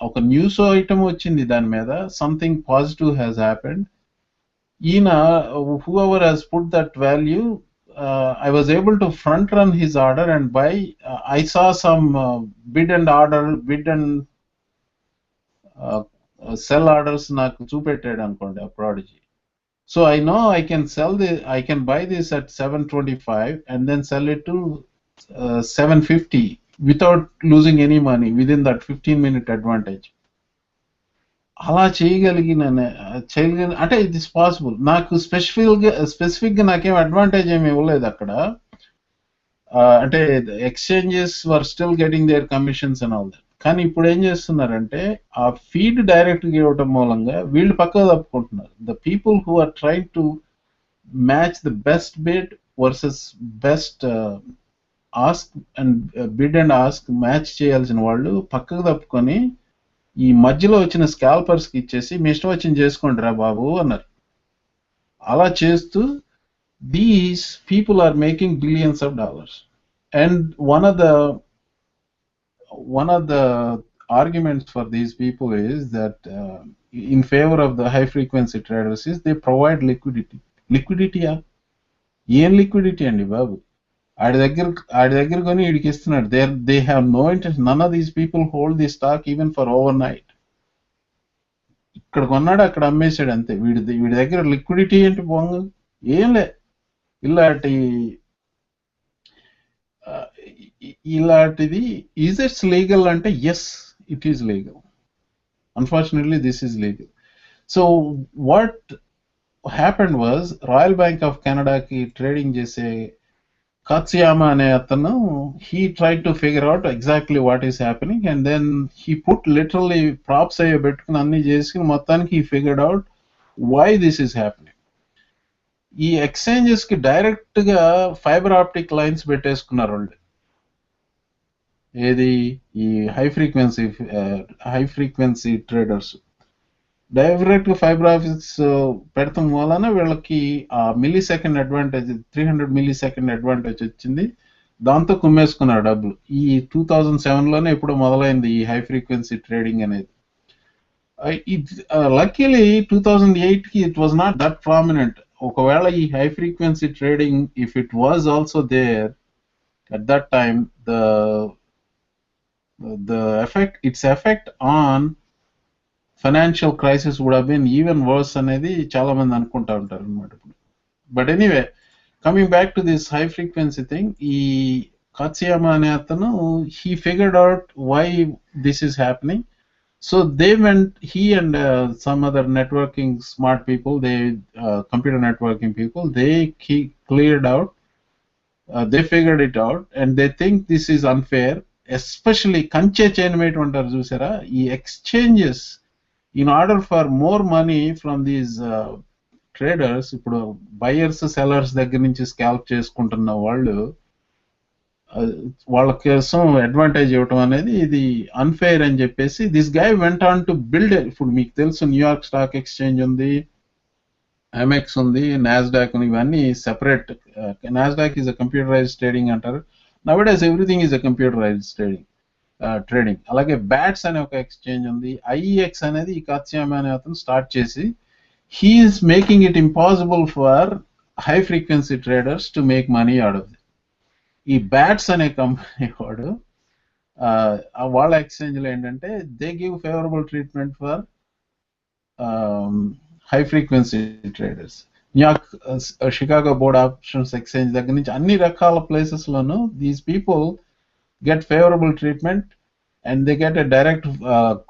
ఒక న్యూస్ ఐటమ్ వచ్చింది దాని మీద, సంథింగ్ పాజిటివ్ హ్యాస్ హ్యాపెండ్. ఈయన whoever has put that value, I was able to front run his order and buy. I saw some bid and sell orders నాకు చూపెట్టాడు అనుకోండి ఆ prodigy. So I know I can buy this at 725 and then sell it to 750 without losing any money within that 15-minute advantage. అలా చేయగలిగిన అంటే it is possible. నాకు స్పెసిఫిక్గా నాకేం advantage ఏమి ఇవ్వలేదు అక్కడ. అంటే exchanges were still getting their commissions and all that. కానీ ఇప్పుడు ఏం చేస్తున్నారంటే, ఆ ఫీడ్ డైరెక్ట్గా ఇవ్వటం మూలంగా వీళ్ళు పక్కకు తప్పుకుంటున్నారు. The people who are trying to match the best bid versus best ask and bid and ask match చేయాల్సిన వాళ్ళు పక్కకు తప్పుకొని ఈ మధ్యలో వచ్చిన స్కాల్పర్స్కి ఇచ్చేసి మీ ఇష్టం వచ్చింది చేసుకోండి రా బాబు అన్నారు. అలా చేస్తూ these people are making billions of dollars. And one of the arguments for these people is that in favor of the high frequency traders is they provide liquidity. ఏం లిక్విడిటీ అండి బాబు? ఆడి దగ్గర కొని వీడికి ఇస్తున్నాడు. They have no interest. None of these people hold the stock even for overnight. ఇక్కడ కొన్నాడు, అక్కడ అమ్మేశాడు అంతే. వీడి దగ్గర లిక్విడిటీ ఏంటి బొంగ? ఏం లే. ఇలాంటిది ఈజ్ ఇట్స్ లీగల్ అంటే yes, it is legal. Unfortunately this is legal. So what happened was, Royal Bank of కెనడాకి ట్రేడింగ్ చేసే Katsuyama ane atanu, he tried to figure out exactly what is happening, and then he put literally props ayo bettukoni anni chesi mottaniki he figured out why this is happening. Ee exchanges ki direct ga fiber optic lines betteskunnaru vallu. Edi ee high frequency traders direct fibre optics పెడతాం వలన వీళ్ళకి ఆ millisecond advantage, 300 millisecond advantage వచ్చింది. దాంతో కుమ్మేసుకున్నారు డబ్బులు. ఈ 2007లోనే ఇప్పుడు మొదలైంది ఈ హై ఫ్రీక్వెన్సీ ట్రేడింగ్ అనేది. లక్కీలీ 2008కి it was not that prominent. ఒకవేళ ఈ high frequency trading if it was also there at that time, the effect on financial crisis would have been even worse అనేది చాలా మంది అనుకుంటా ఉంటారు అనమాట ఇప్పుడు. But anyway, coming back to this high frequency thing, ఈ కాత్సుయామా అనే అతను he figured out why this is happening. So they went, he and some other networking smart people, computer networking people, they cleared out, they figured it out, and they think this is unfair. Especially కంచె chain mate అంటారు చూసారా, ఈ exchanges in order for more money from these traders, ఇప్పుడు buyers sellers దగ్గర నుంచి scalp చేసుకుంటున్న వాళ్ళు వాళ్ళ కోసం అడ్వాంటేజ్ ఇవ్వటం అనేది ఇది అన్ఫెయిర్ అని చెప్పేసి this guy went on to build. ఇప్పుడు మీకు తెలుసు న్యూయార్క్ స్టాక్ ఎక్స్చేంజ్ ఉంది, ఎంఎక్స్ ఉంది, నాస్డాక్ ఉంది, ఇవన్నీ separate. NASDAQ is a computerised trading అంటారు. Nowadays everything is a computerised trading. అలాగే బ్యాట్స్ అనే ఒక ఎక్స్చేంజ్ ఉంది. ఐఈఎక్స్ అనేది ఈ కాత్సుయామా అనే అతను స్టార్ట్ చేసి he is making it impossible for high frequency traders to make money out of it. ఈ బ్యాట్స్ అనే కంపెనీ వాడు వాళ్ళ ఎక్స్చేంజ్లో ఏంటంటే they give favourable treatment for high frequency traders. New York, Chicago Board Options Exchange దగ్గర నుంచి అన్ని రకాల ప్లేసెస్లోనూ these people get favorable treatment, and they get a direct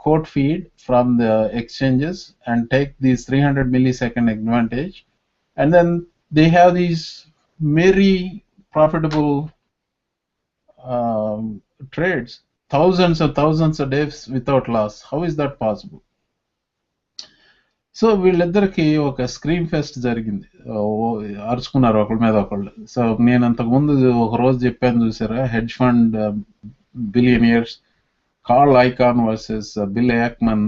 quote feed from the exchanges and take these 300 millisecond advantage, and then they have these very profitable trades, thousands of days without loss. How is that possible? So వీళ్ళిద్దరికి ఒక screen pest జరిగింది, అరుచుకున్నారు ఒకళ్ళ మీద ఒకళ్ళు. So నేను అంతకుముందు ఒక రోజు చెప్పాను చూసారా, hedge fund billionaires Carl Icahn versus Bill Ackman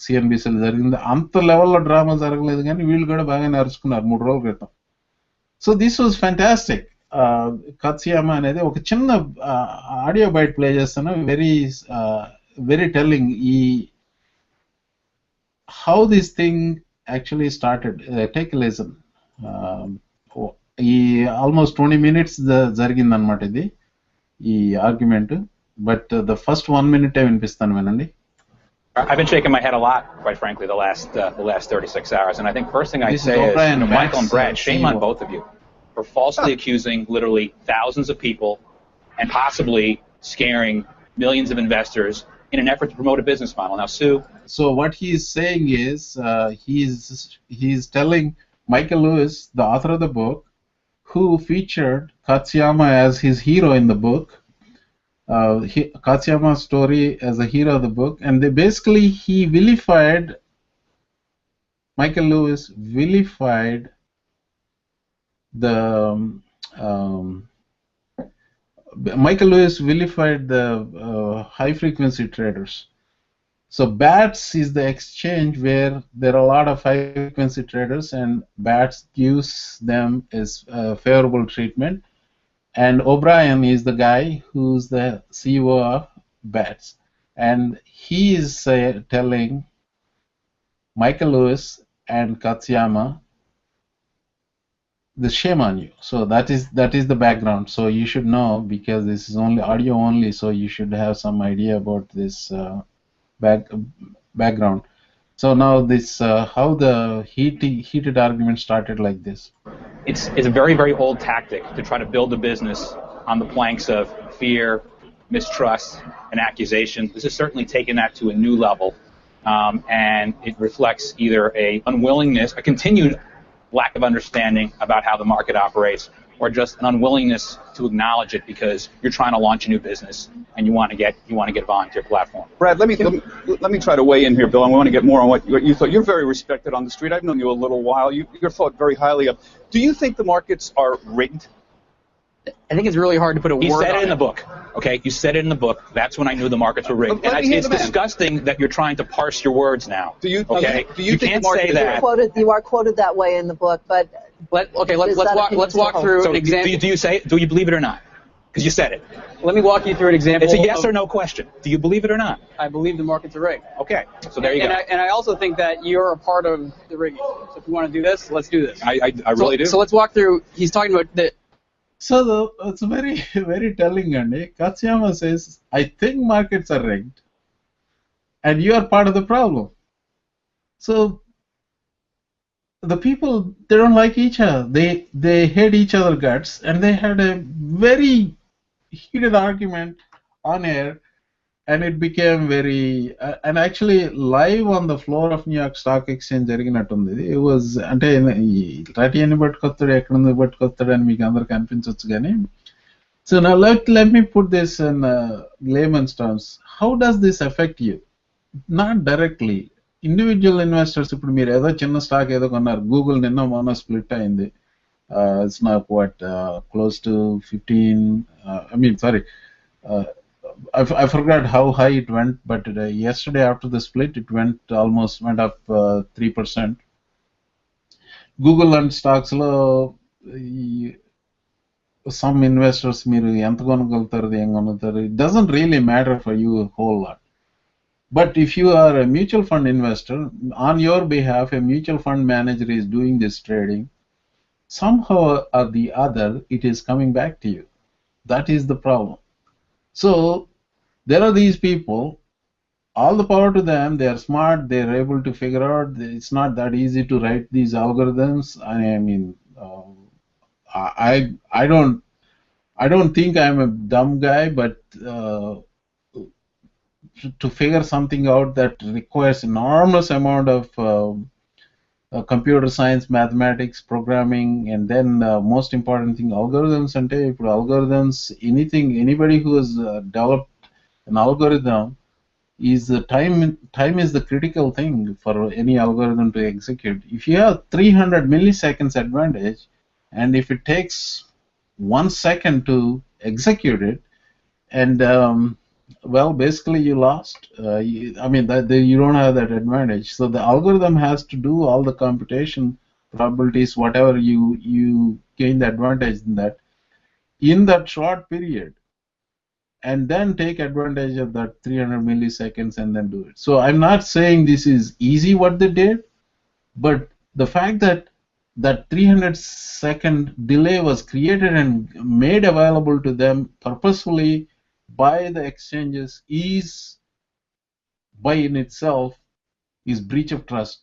సిఎన్బిసిలో జరిగింది. అంత లెవెల్లో డ్రామా జరగలేదు, కానీ వీళ్ళు కూడా బాగానే అరుచుకున్నారు 3 రోజుల క్రితం. So this was fantastic. Katsuyama అనేది ఒక చిన్న ఆడియో బైట్ ప్లే చేస్తాను, వెరీ టెల్లింగ్ ఈ how this thing actually started. Take a listen. Almost 20 minutes జరిగింది అన్నమాట ఇది ఈ argument. But the first 1 minute వినిపిస్తాను, వినండి. I've been shaking my head a lot, quite frankly, the last 36 hours. And I think first thing I'd say is, Michael and Brad, shame on both of you for falsely accusing literally thousands of people and possibly scaring millions of investors in an effort to promote a business model. Now, Sue. So what he is saying is, he's telling Michael Lewis, the author of the book, who featured Katsuyama as his hero in the book, Katsuyama's story as a hero of the book, and he vilified, Michael Lewis vilified the Michael Lewis vilified the high-frequency traders. So BATS is the exchange where there are a lot of high-frequency traders, and BATS gives them is favorable treatment. And O'Brien is the guy who's the CEO of BATS, and he is telling Michael Lewis and Katsuyama, the shame on you. So that is the background. So you should know, because this is only audio only, so you should have some idea about this background. So now this how the heated argument started like this. It's a very, very old tactic to try to build a business on the planks of fear, mistrust, and accusation. This has certainly taken that to a new level, and it reflects either a unwillingness, a continued lack of understanding about how the market operates, or just an unwillingness to acknowledge it because you're trying to launch a new business and you want to get volunteer platform. Brad, let me try to weigh in here, Bill. I want to get more on what you thought. You're very respected on the street. I've known you a little while. You're thought very highly of. Do you think the markets are rigged? I think it's really hard to put a word on it. You said it in the book, okay? You said it in the book. That's when I knew the markets were rigged. And it's disgusting that you're trying to parse your words now. Okay? Do you think can't say that. You are quoted that way in the book, but let's walk through an example. Do you believe it or not? Because you said it. Let me walk you through an example. It's a yes or no question. Do you believe it or not? I believe the markets are rigged. Okay, so there you go. And I also think that you're a part of the rigging. So if you want to do this, let's do this. I really do. So let's walk through. He's talking about the. So it's very, very telling, Andy. Katsuyama says, I think markets are rigged, and you are part of the problem. So the people, they don't like each other. They hate each other's guts, and they had a very heated argument on air, and it became very, and actually live on the floor of New York Stock Exchange జరిగినట్టుంది. It was అంటే రాటియన్ని పట్టుకొస్తాడు ఎక్కడుంది పట్టుకొస్తాడు అని మీకు అందరికి అనిపించవచ్చు కానీ. So now let me put this in layman's terms. How does this affect you? Not directly. Individual investors, ఇప్పుడు మీరు ఏదో చిన్న స్టాక్ ఏదో కొన్నారు, గూగుల్ నిన్న మొన్న స్ప్లిట్ అయింది. It's now what close to 15. I forgot how high it went, but yesterday after the split, it went up 3%. Google and stocks lo some investors మీరు ఎంత కొనగలుగుతారు ఏం కొనుగలుగుతారు, it doesn't really matter for you a whole lot. But if you are a mutual fund investor, on your behalf, a mutual fund manager is doing this trading. Somehow or the other, it is coming back to you. That is the problem. So there are these people, all the power to them, they are smart, they are able to figure out, it's not that easy to write these algorithms. I mean, I don't think I'm a dumb guy, but to figure something out that requires enormous amount of computer science, mathematics, programming, and then most important thing, algorithms. And algorithms, anybody who has developed an algorithm, is the time is the critical thing for any algorithm to execute. If you have 300 milliseconds advantage, and if it takes 1 second to execute it, and well, basically you lost. You don't have that advantage. So the algorithm has to do all the computation probabilities, whatever you gain the advantage in that short period, and then take advantage of that 300 milliseconds and then do it. So I'm not saying this is easy what they did, but the fact that 300-second delay was created and made available to them purposefully by the exchanges is, by in itself, is breach of trust.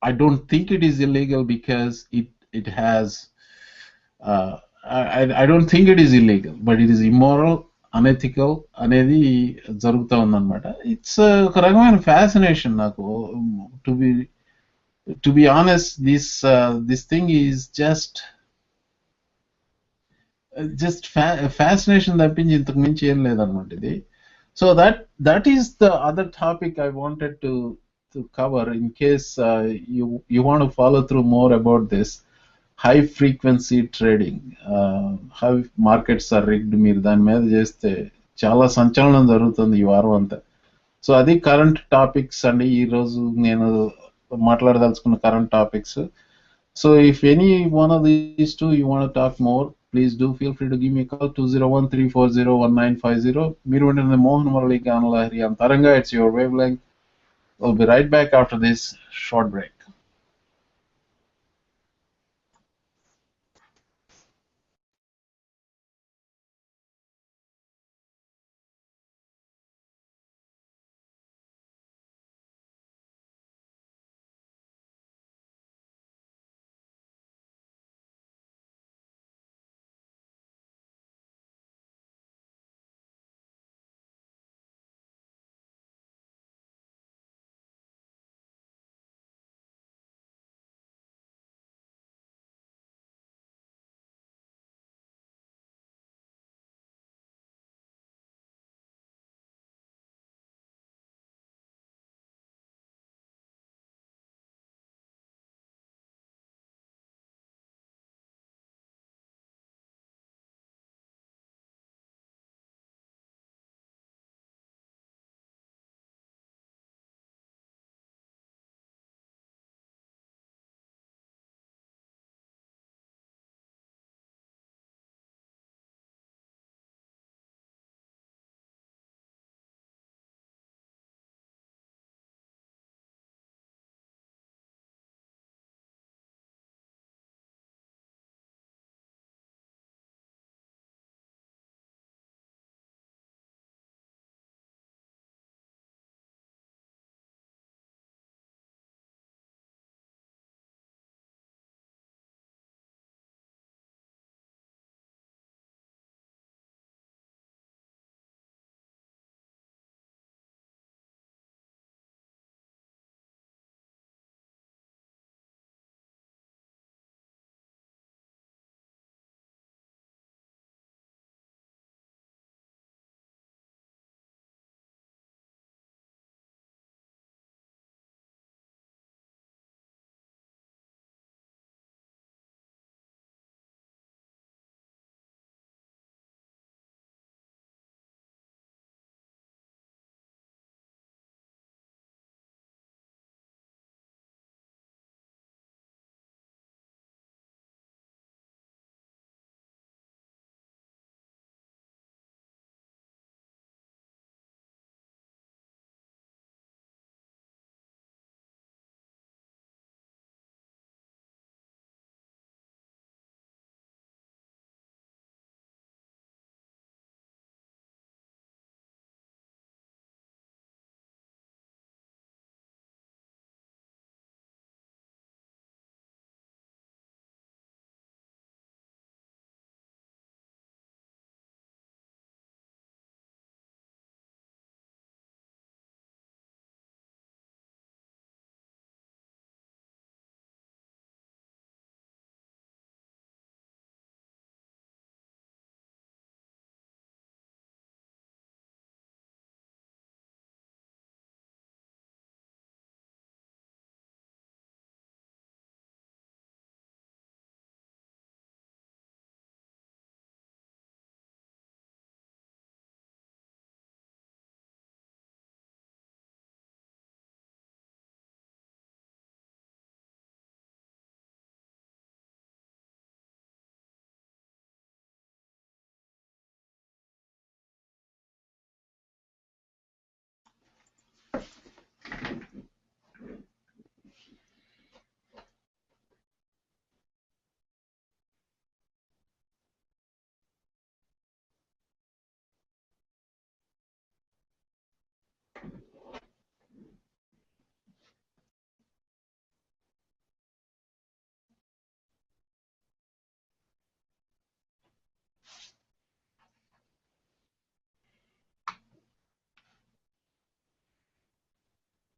I don't think it is illegal because it has, I don't think it is illegal, but it is immoral, unethical అనేది జరుగుతూ ఉందన్నమాట. It's ఒక రకమైన fascination నాకు. To be honest, this thing is just fascination తప్పించి ఇంతకు మించి ఏం లేదన్నమాట ఇది. So that is the other topic I wanted to cover in case you want to follow through more about this. High frequency trading, high markets are rigged, మీరు దాని మీద చేస్తే చాలా సంచలనం జరుగుతుంది ఈ వారం అంతా. సో అది కరెంట్ టాపిక్స్ అండి, ఈరోజు నేను మాట్లాడదలుచుకున్న current topics. So if any one of these two you want talk more, please do feel free to give me call 201-340-1950. మీరు ఉంటున్న మోహన్ మురళీ గాన లహరి అంతరంగా. It's your wavelength. We'll be right back after this short break.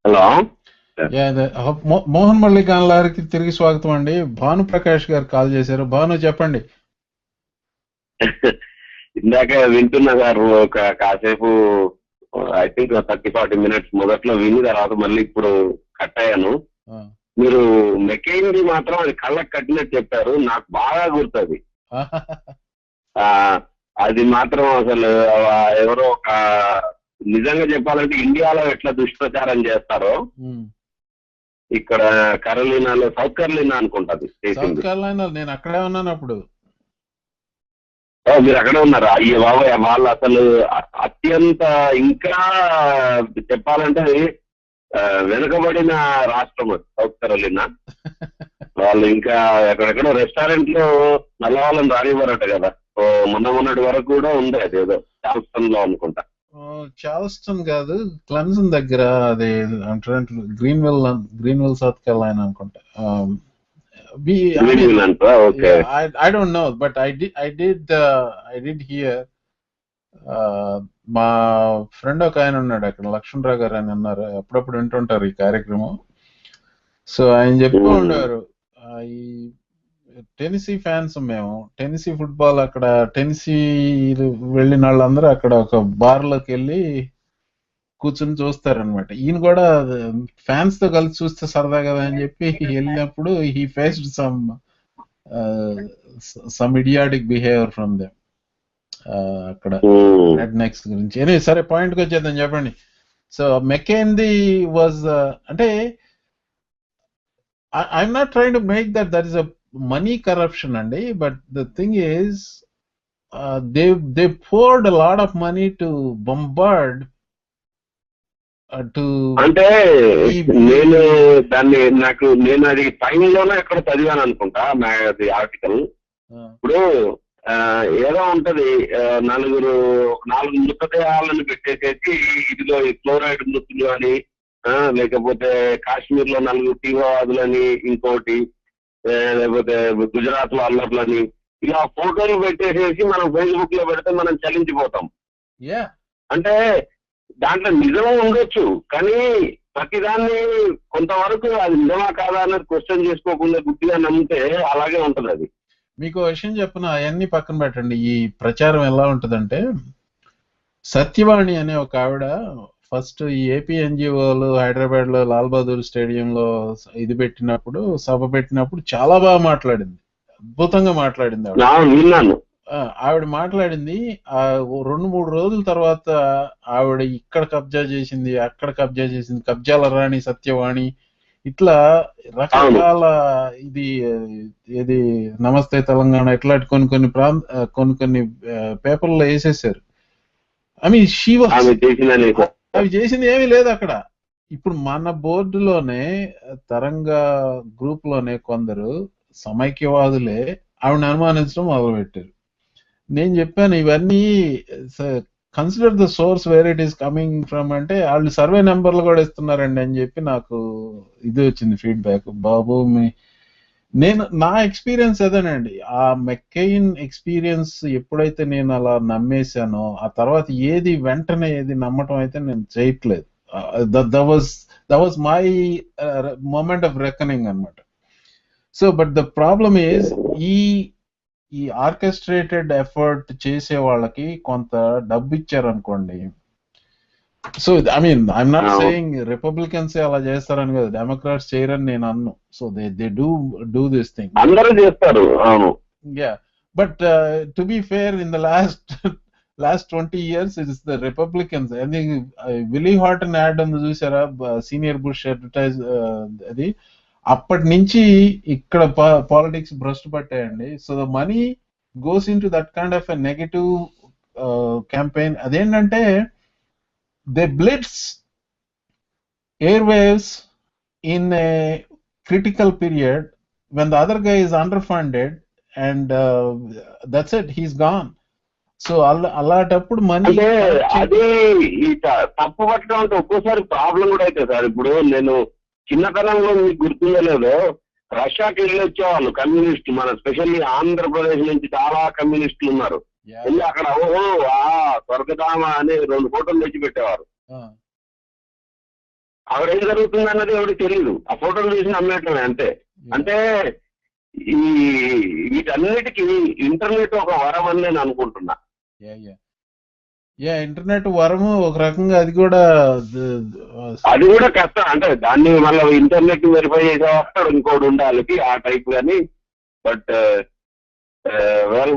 Hello, Mohan Murali Gana లహరికి తిరిగి స్వాగతం అండి. భాను ప్రకాష్ గారు call చేశారు. భాను చెప్పండి. ఇందాక వింటున్నా సార్, ఒక కాసేపు ఐ థింక్ 30-40 minutes మొదట్లో విని తర్వాత మళ్ళీ ఇప్పుడు కట్ అయ్యాను. మీరు మెకెయిన్ది మాత్రం అది కళ్ళకు కట్టినట్టు చెప్పారు, నాకు బాగా గుర్తుంది. అది మాత్రం అసలు ఎవరో ఒక నిజంగా చెప్పాలంటే ఇండియాలో ఎట్లా దుష్ప్రచారం చేస్తారో ఇక్కడ కరోలినాలో, సౌత్ కరోలినా అనుకుంటది. సౌత్ కరోలినా నేను అక్కడే ఉన్నాను అప్పుడు. మీరు అక్కడే ఉన్నారా? అయ్యో బాబాయ్, వాళ్ళు అసలు అత్యంత ఇంకా చెప్పాలంటే వెనుకబడిన రాష్ట్రం సౌత్ కరోలినా. వాళ్ళు ఇంకా ఎక్కడెక్కడో రెస్టారెంట్ లో నల్ల వాళ్ళని రానివ్వరట కదా. మొన్నటి వరకు కూడా ఉంది అది, ఏదో చార్ల్స్టన్ లో అనుకుంటా. చార్ల్స్టన్ కాదు, క్లెమ్సన్ దగ్గర, అది గ్రీన్విల్ సౌత్ కెరోలినా అనుకుంటా. I don't know, but I did hear. మా ఫ్రెండ్ ఒక ఆయన ఉన్నాడు అక్కడ, లక్ష్మణరావు గారు అని అన్నారు, అప్పుడప్పుడు వింటుంటారు ఈ కార్యక్రమం. సో ఆయన చెప్తూ ఉండేవారు, ఈ టెన్సీ ఫ్యాన్స్ మేము, టెన్సీ ఫుట్బాల్, అక్కడ టెన్సీ వెళ్ళిన వాళ్ళందరూ అక్కడ ఒక బార్లోకి వెళ్ళి కూర్చుని చూస్తారనమాట. ఈయన కూడా ఫ్యాన్స్ తో కలిసి చూస్తే సరదా కదా అని చెప్పి వెళ్ళినప్పుడు he faced some idiotic behaviour from them అక్కడ రెడ్ నెక్స్ గురించి. సరే పాయింట్ కి వచ్చేద్దాం, చెప్పండి. సో మెకెయిన్ది వాజ్ అంటే I'm not trying to make that is a money corruption అండి, but the thing is they poured a lot of money to bombard అంటే నేను దాన్ని నేను అది టైంలోనే ఎక్కడ చదివాను అనుకుంటా అది ఆర్టికల్. ఇప్పుడు ఏదో ఉంటది, 4 మృతదేహాలను పెట్టేసేసి ఇదిలో ఫ్లోరైడ్ మృతులు అని, లేకపోతే కాశ్మీర్ లో 4 తీవ్రవాదులని, ఇంకోటి లేకపోతే గుజరాత్ లో అల్లర్లని, ఇలా ఫోటోలు పెట్టేసేసి మనం ఫేస్బుక్ లో పెడితే మనం చలించిపోతాం. అంటే దాంట్లో నిజమే ఉండొచ్చు, కానీ ప్రతిదాన్ని కొంతవరకు అది నిజమా కాదా అన్నది క్వశ్చన్ చేసుకోకుండా గుడ్డిగా నమ్మితే అలాగే ఉంటది. అది మీకు విషయం చెప్పిన అవన్నీ పక్కన పెట్టండి. ఈ ప్రచారం ఎలా ఉంటదంటే, సత్యవాణి అనే ఒక ఆవిడ ఫస్ట్ ఈ ఏపీ ఎన్జిఓలు హైదరాబాద్ లో లాల్ బహదూర్ స్టేడియంలో ఇది పెట్టినప్పుడు, సభ పెట్టినప్పుడు చాలా బాగా మాట్లాడింది, అద్భుతంగా మాట్లాడింది ఆవిడ. ఆవిడ మాట్లాడింది 2-3 రోజుల తర్వాత ఆవిడ ఇక్కడ కబ్జా చేసింది, అక్కడ కబ్జా చేసింది, కబ్జాల రాణి సత్యవాణి, ఇట్లా రకరకాల ఇది నమస్తే తెలంగాణ ఇట్లాంటి కొన్ని పేపర్లో వేసేసారు. ఐ మీన్ అవి చేసింది ఏమీ లేదు అక్కడ. ఇప్పుడు మన బోర్డులోనే తరంగా గ్రూప్ లోనే కొందరు సమైక్యవాదులే ఆవిడని అనుమానించడం మొదలుపెట్టారు. నేను చెప్పాను ఇవన్నీ consider the source where it is coming from అంటే, వాళ్ళు సర్వే నెంబర్లు కూడా ఇస్తున్నారండి అని చెప్పి నాకు ఇది వచ్చింది ఫీడ్బ్యాక్. బాబు నా ఎక్స్పీరియన్స్ అదేనండి. ఆ మెకెయిన్ ఎక్స్పీరియన్స్ ఎప్పుడైతే నేను అలా నమ్మేశానో, ఆ తర్వాత వెంటనే ఏది నమ్మటం అయితే నేను చేయట్లేదు. that was my moment of reckoning అన్నమాట. So but the problem is ఈ ఆర్కెస్ట్రేటెడ్ ఎఫర్ట్ చేసే వాళ్ళకి కొంత డబ్బు ఇచ్చారనుకోండి. So I mean I'm not saying Republicans అలా చేస్తారని కదా, డెమోక్రాట్స్ చేయరని నేను అన్ను. So they do this thing, అందరూ చేస్తారు. Yeah, but to be fair in the last 20 years it is the Republicans. I think Willie Horton ad ఉంది చూసారా, సీనియర్ బుష్ అడ్వర్టైజ్, అది అప్పటి నుంచి ఇక్కడ పాలిటిక్స్ భ్రష్టు పట్టాయండి. So the money goes into that kind of a negative campaign. అదేంటంటే they blitz airwaves in a critical period when the other guy is underfunded and that's it, he's gone. So అలాంటప్పుడు money అదే తప్పు పట్టడం అంటే ఒక్కోసారి problem కూడా అవుతుంది sir. ఇప్పుడు నేను చిన్నతనంలో మీకు గుర్తుందో లేదో, రష్యాకి వెళ్ళి వచ్చేవాళ్ళు కమ్యూనిస్టులు, మన స్పెషల్లీ ఆంధ్రప్రదేశ్ నుంచి చాలా కమ్యూనిస్టులు ఉన్నారు. వెళ్ళి అక్కడ ఓహో స్వర్గధామ అనే 2 ఫోటోలు తెచ్చి పెట్టేవారు. అక్కడ ఏం జరుగుతుంది అన్నది ఎవరికి తెలియదు, ఆ ఫోటోలు చూసి నమ్మేటమే అంతే. అంటే వీటన్నిటికీ ఇంటర్నెట్ ఒక వరం అని నేను అనుకుంటున్నా. ఇంటర్నెట్ వరము ఒక రకంగా అది కూడా కష్టం. అంటే దాన్ని మళ్ళీ ఇంటర్నెట్ వెరిఫై చేసేవాడు ఇంకోటి ఉండాలి ఆ టైప్ కానీ. బట్ వెల్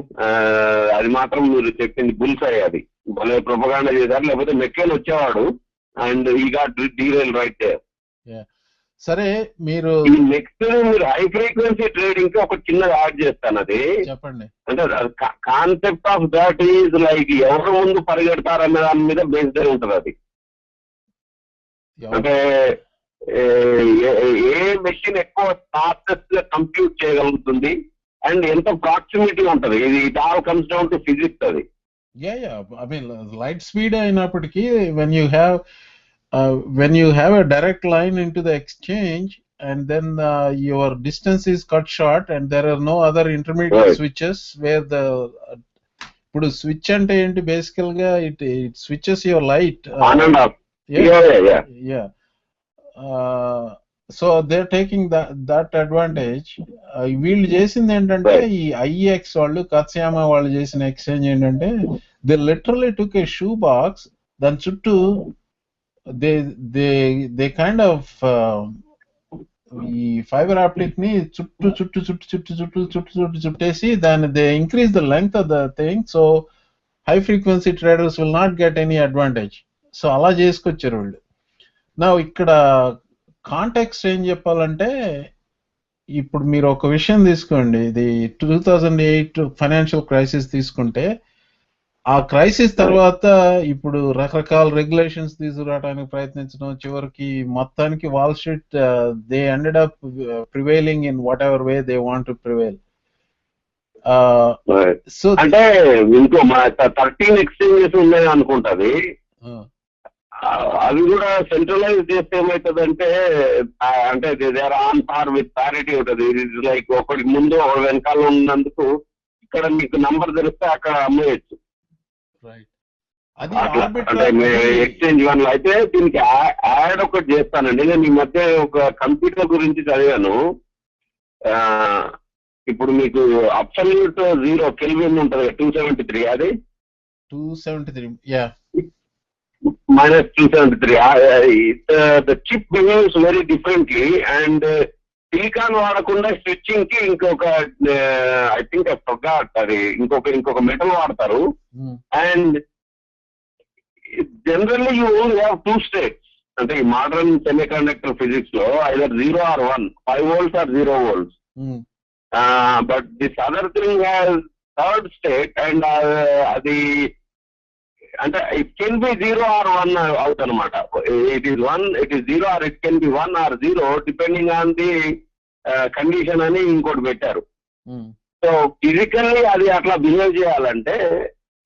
అది మాత్రం మీరు చెప్పింది బుల్స్ అది భలే ప్రొపగాండా చేశారు. లేకపోతే మెక్కేన్ వచ్చేవాడు అండ్ ఈ గాట్ డీరైల్ రైట్ దేర్. సరే, మీరు నెక్స్ట్ మీరు హై ఫ్రీక్వెన్సీ ట్రేడింగ్ కి ఒక చిన్నది యాడ్ చేస్తాను. అది చెప్పండి. అంటే concept of that is like ఎవరు ముందు పరిగెడతారనే దాని మీద బేస్డ్ అయి ఉంటుంది. అది అంటే ఏ మెషిన్ ఎక్కువ ఫాస్టెస్ట్ గా కంప్యూట్ చేయగలుగుతుంది అండ్ ఎంత ప్రాక్సిమిటీ ఉంటుంది. ఇది it all comes down to physics. అది ఐ మీన్ లైట్ స్పీడ్ అయినప్పటికీ when you have a direct line into the exchange and then your distance is cut short and there are no other intermediate switches where the ఇప్పుడు switch అంటే ఏంటి బేసికల్ గా it switches your light so they are taking that advantage. వీళ్ళు చేసింది ఏంటంటే ఈ IX వాళ్ళు కత్సియామా వాళ్ళు చేసిన ఎక్స్చేంజ్ ఏంటంటే they literally took A shoe box, దాని చుట్టూ they kind of ఈ ఫైబర్ ఆప్టిక్ ని చుట్టేసి దాన్ని they increase the length of the thing. So high frequency traders will not get any advantage. So అలా చేసుకొచ్చారు వాళ్ళు. నా ఇక్కడ కాంటెక్స్ట్ ఏం చెప్పాలంటే, ఇప్పుడు మీరు ఒక విషయం తీసుకోండి, ఇది 2008 ఫైనాన్షియల్ క్రైసిస్ తీసుకుంటే ఆ క్రైసిస్ తర్వాత ఇప్పుడు రకరకాల రెగ్యులేషన్స్ తీసుకురావడానికి ప్రయత్నించడం, చివరికి మొత్తానికి wall street they ended up prevailing in what ever way they want to prevail. So అంటే ఇంకో 13 ఎక్స్చేంజెస్ ఉన్నాయి అనుకుంటది. అవి కూడా సెంట్రలైజ్ చేస్తే ఏమవుతుందంటే అంటే they are on par with parity ఉంటుంది. ఇది లైక్ ఒకటి ముందు ఒక వెనకాల ఉన్నందుకు ఇక్కడ మీకు నంబర్ తెలిస్తే అక్కడ అమ్మేయచ్చు. అంటే ఎక్స్చేంజ్ వన్ అయితే దీనికి యాడ్ ఒకటి చేస్తానండి. నేను ఈ మధ్య ఒక కంప్యూటర్ గురించి చదివాను. ఇప్పుడు మీకు అబ్సల్యూట్ 0 కెల్విన్ ఉంటుంది 273, అది 273 -273. The chip behaves very differently and silicon వాడకుండా స్విచ్చింగ్ కి ఇంకొక ఐ థింక్ అది ఇంకొక మెటల్ వాడతారు. And generally you only have 2 states. అంటే ఈ మోడర్న్ సెమీ కండక్టర్ ఫిజిక్స్ లో either 0 or 1, 5 volts or 0 volts. But this other thing has third state and అది అంటే it can be 0 or 1 out అనమాట. It is 0 or it can be 1 or 0 depending on the condition అని ఇంకోటి పెట్టారు. So physically అది అట్లా behave చేయాలంటే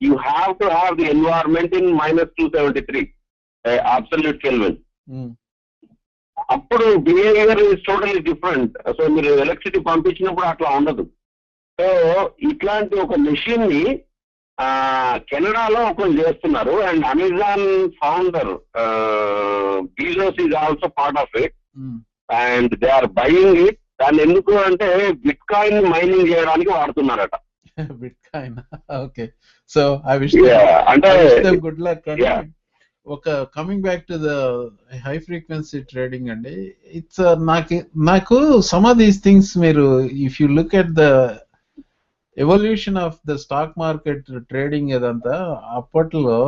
you have to have the environment in -273 absolute Kelvin. అప్పుడు behaviour is totally different. So మీరు electricity పంపించినప్పుడు అట్లా ఉండదు. సో ఇట్లాంటి ఒక మెషిన్ ని కెనడాలో ఒకరు చేస్తున్నారు and Amazon founder Bezos is also part of it and they are buying it. దాన్ని ఎందుకు అంటే బిట్ కాయిన్ మైనింగ్ చేయడానికి వాడుతున్నారట. Bitcoin. Okay, so I wish them good luck. ఒక coming back to the high frequency trading అండి, it's నాకు some of these things మీరు if you look at the evolution of the stock market trading ఏదంతా అప్పట్లో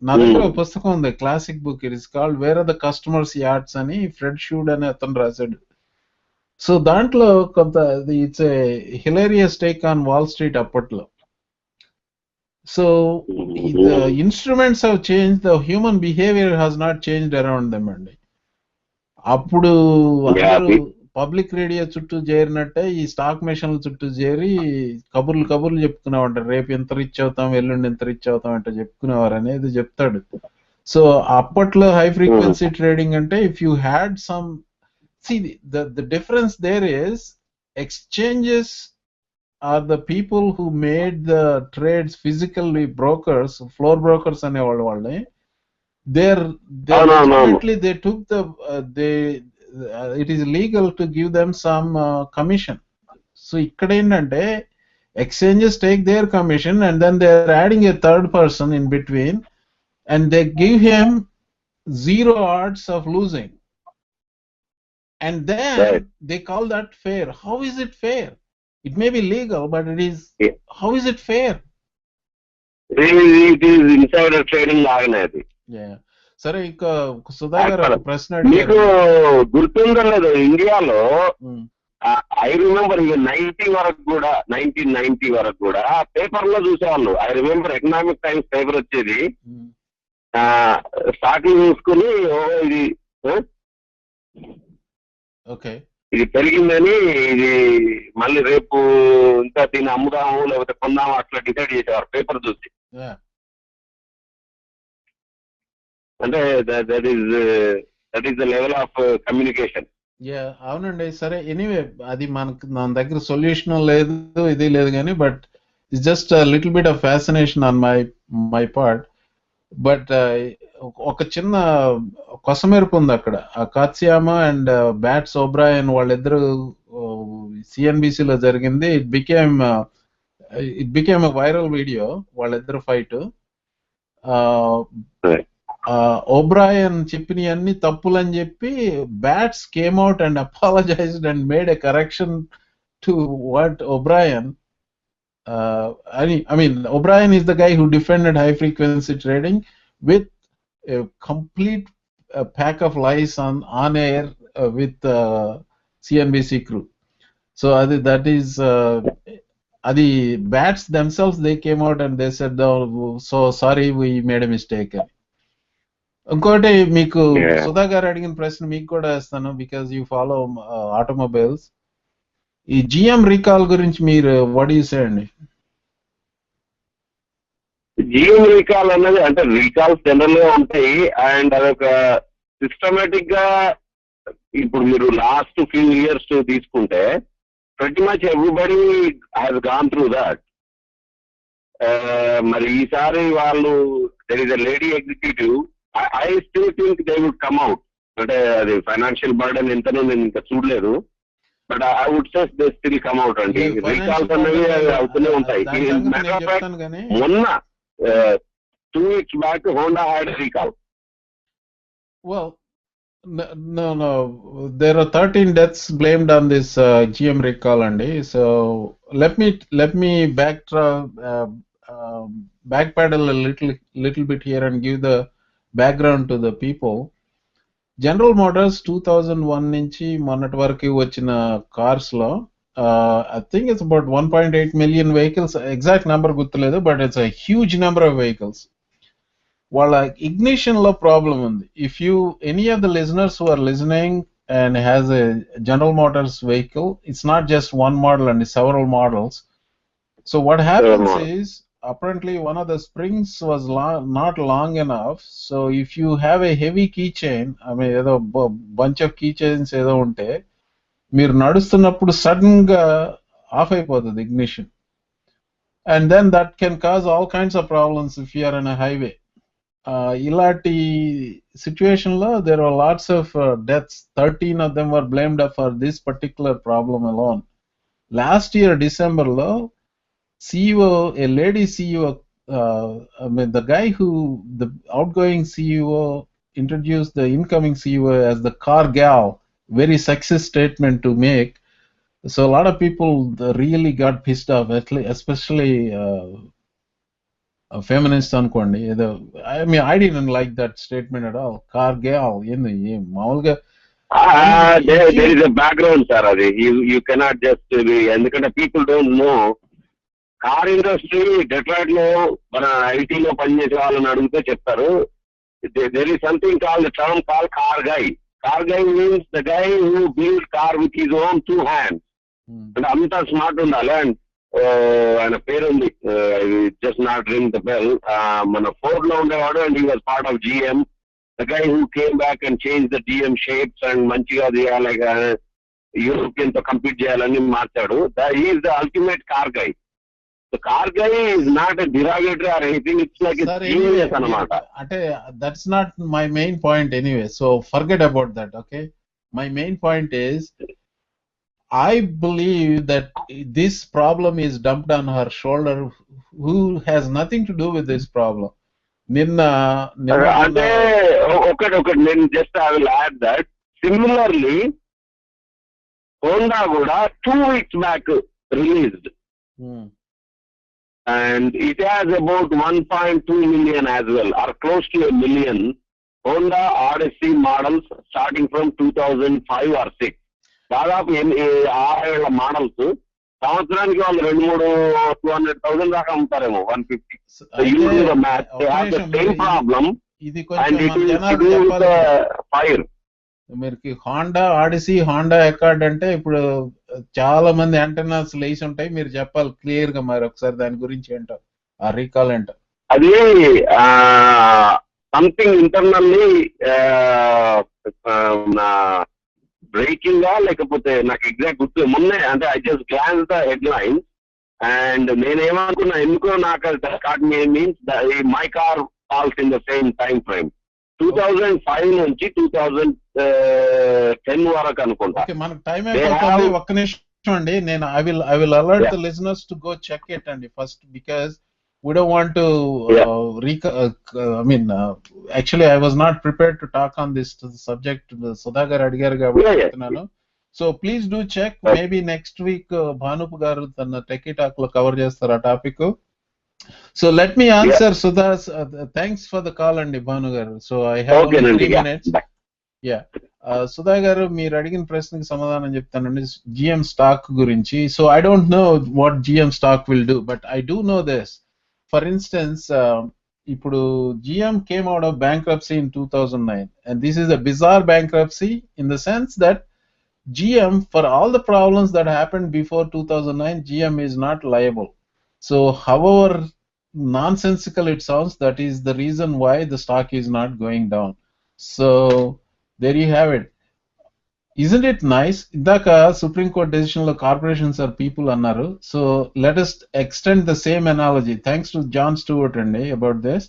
నా దగ్గర ఒక పుస్తకం ఉంది, classic book. It is called where are the customers yards అని ఫ్రెడ్ షూడ్ అని అతను రాశాడు. సో దాంట్లో కొంత it's a hilarious take on Wall Street అప్పట్లో. So the instruments have change, the human behaviour has not changed around them అండి. అప్పుడు అందరూ పబ్లిక్ రేడియో చుట్టూ చేరినట్టే ఈ స్టాక్ మెషిన్ల చుట్టూ చేరి కబుర్లు చెప్పుకునేవాడు. రేపు ఎంత రిచ్ అవుతాం, ఎల్లుండి ఎంత రిచ్ అవుతాం అంటే చెప్పుకునేవారు అనేది చెప్తాడు. సో అప్పట్లో హై ఫ్రీక్వెన్సీ ట్రేడింగ్ అంటే if you had some see the difference there is exchanges are the people who made the trades physically, brokers, floor brokers ane valle they took the it is legal to give them some commission. So ikkada endante Exchanges take their commission, and then they're adding a third person in between, and they give him 0 odds of losing. And then they call that fair. How is it fair? It may be legal, but it is. How is it fair? It is insider trading లాగనేది. సరే, ఇక సుధాకర్ ఒక ప్రశ్న మీకు గుర్తుందో లేదు, ఇండియాలో I remember 1990 వరకు కూడా పేపర్ లో చూసేవాళ్ళు. I remember economic times paper వచ్చేది, స్టాక్లు చూసుకుని ఇది ఇది పెరిగిందని, ఇది మళ్ళీ రేపు ఇంకా దీన్ని అమ్ముదాము లేకపోతే కొందాము అట్లా డిసైడ్ చేసేవారు పేపర్ చూసి. అంటే that is the level of communication. అవునండి. సరే, ఎనీవే అది మనకు మన దగ్గర సొల్యూషన్ లేదు, ఇది లేదు కానీ, but it's just little bit of fascination on my part. But ఒక చిన్న కొసమెరుపు ఉంది అక్కడ. కాత్సియామా అండ్ బ్యాట్స్ ఓబ్రాయన్ వాళ్ళిద్దరు సిఎన్బిసిలో జరిగింది. It became a viral video, వాళ్ళిద్దరు ఫైట్. ఓబ్రాయన్ చెప్పినవన్నీ తప్పులని చెప్పి bats came out and apologised and made a correction to what O'Brien. I mean, O'Brien is the guy who defended high frequency trading with a complete pack of lies on air with CNBC crew. So that is the bats themselves, they came out and they said, oh, so sorry, we made a mistake. ఇంకోటి మీకు సుధా గారు అడిగిన ప్రశ్న మీకు కూడా వేస్తాను, because you follow automobiles. ఈ GM recall గురించి మీరు వాట్ యు సే అండి? జిఎం రీకాల్ అన్నది అంటే రీకాల్స్ జనరల్ గా ఉంటాయి, అండ్ అదొక సిస్టమేటిక్ గా ఇప్పుడు మీరు లాస్ట్ ఫ్యూ ఇయర్స్ తీసుకుంటే pretty much everybody has gone through that. మరి ఈసారి వాళ్ళు there is a lady executive, I still think they would come out. అంటే అది ఫైనాన్షియల్ బర్డెన్ ఎంతనో నేను ఇంకా చూడలేదు, but I would say they still come out అండి. రీకాల్స్ అనేవి అవుతూనే ఉంటాయి. మొన్న 2 weeks back Honda had a recall. Well, no. There are 13 deaths blamed on this GM recall, Andy. So let me backpedal a little bit here and give the background to the people. General Motors 2001 నుంచి మొన్నటి వరకు వచ్చిన cars లో I think it's about 1.8 million vehicles. Exact number గుర్తులేదు, but it's a huge number of vehicles. వాళ్ళ ignition లో problem ఉంది. If any of the listeners who are listening and has a General Motors vehicle, it's not just one model and several models. So what happens is, apparently one of the springs was not long enough. So if you have a heavy keychain, I mean ఏదో bunch of keychains ఏదో ఉంటే మీరు నడుస్తున్నప్పుడు sudden గా of అయిపోతుంది ignition, and then that can cause all kinds of problems if you are on a highway. ఇలాంటి situation లో there were lots of deaths. 13 of them were blamed for this particular problem alone. Last year December లో CEO, a lady CEO, I mean the outgoing CEO introduced the incoming CEO as the car gal. Very sexist statement to make. So a lot of people really got pissed off, especially feminists అనుకోండి. I mean, I didn't like that statement at all. Car gal ఏంది మామూలుగా. There is a background, sir. You cannot just ఎందుకంటే people don't know. Car industry Detroit లో మన ఐటీలో పనిచేసే వాళ్ళని అడిగితే చెప్తారు, there is something called the term called car guy. Car guy means the guy who builds car with his own 2 hands. అంటే అంత స్మార్ట్ ఉండాలి. అండ్ ఆయన పేరు ఉంది, just not ring the bell. మన ఫోర్డ్ లో ఉండేవాడు, and he was part of GM. The guy who came back and changed the GM shapes and మంచిగా చేయాలి, యూరోపియన్ తో కంపీట్ చేయాలని మార్చాడు. He is the ultimate car guy. The car guy is not a derogatory or anything. It's like a genius anamata. That's not my main point anyway. So forget about that. Okay, my main point is I believe that this problem is dumped on her shoulder, who has nothing to do with this problem. అంటే ఒకటి నేను just I will add that similarly Honda కూడా 2 weeks back released and it has about 1.2 million as well, or close to a million Honda Odyssey models starting from 2005 or 6. దాదాపు 6 models సంవత్సరానికి వాళ్ళు 200,000 దాకా అమ్ముతారేమో 150. So you do the math. They have the same problem and it is to do with the fire. మీరు Honda Odyssey Honda Accord అంటే ఇప్పుడు చాలా మంది antennas లేసి ఉంటాయి, మీరు చెప్పాలి క్లియర్ గా మరి ఒకసారి దాని గురించి ఏంటో ఆ రీకాల్ ఏంటో. అది సంథింగ్ ఇంటర్నల్లీ బ్రేకింగ్ లేకపోతే నాకు ఎగ్జాక్ట్ గుర్తు మొన్నే, అంటే I just glance the headlines and నేనేమనుకున్నా ఎందుకో నాకు means my car falls in the same time frame 2005 నుంచి 2010 వరకు అనుకుంటా. మనకు టైం అయిపోతుంది, ఒక్క నిమిషం అండి. నేను I will alert the listeners to go check it అండి first, because we don't want to actually I was not prepared to talk on this subject. Sudhakar adigaru kabatti చెప్తున్నాను. So please do check. Maybe next week Bhanup garu tana Techie Talk lo cover chestar aa topic. So let me answer Sudha. Thanks for the call and Bhanu garu. So I have only 3 minutes. Yeah. Sudha garu meer adigina prashnaki samadhanam cheptanandi GM stock gurinchi. So I don't know what GM stock will do, but I do know this. For instance, ఇప్పుడు GM came out of bankruptcy in 2009, and this is a bizarre bankruptcy in the sense that GM, for all the problems that happened before 2009, GM is not liable. So however nonsensical it sounds, that is the reason why the stock is not going down. So there you have it. Isn't it nice? Indaka Supreme Court decision lo corporations are people annaru. So let us extend the same analogy. Thanks to John Stewart andi about this.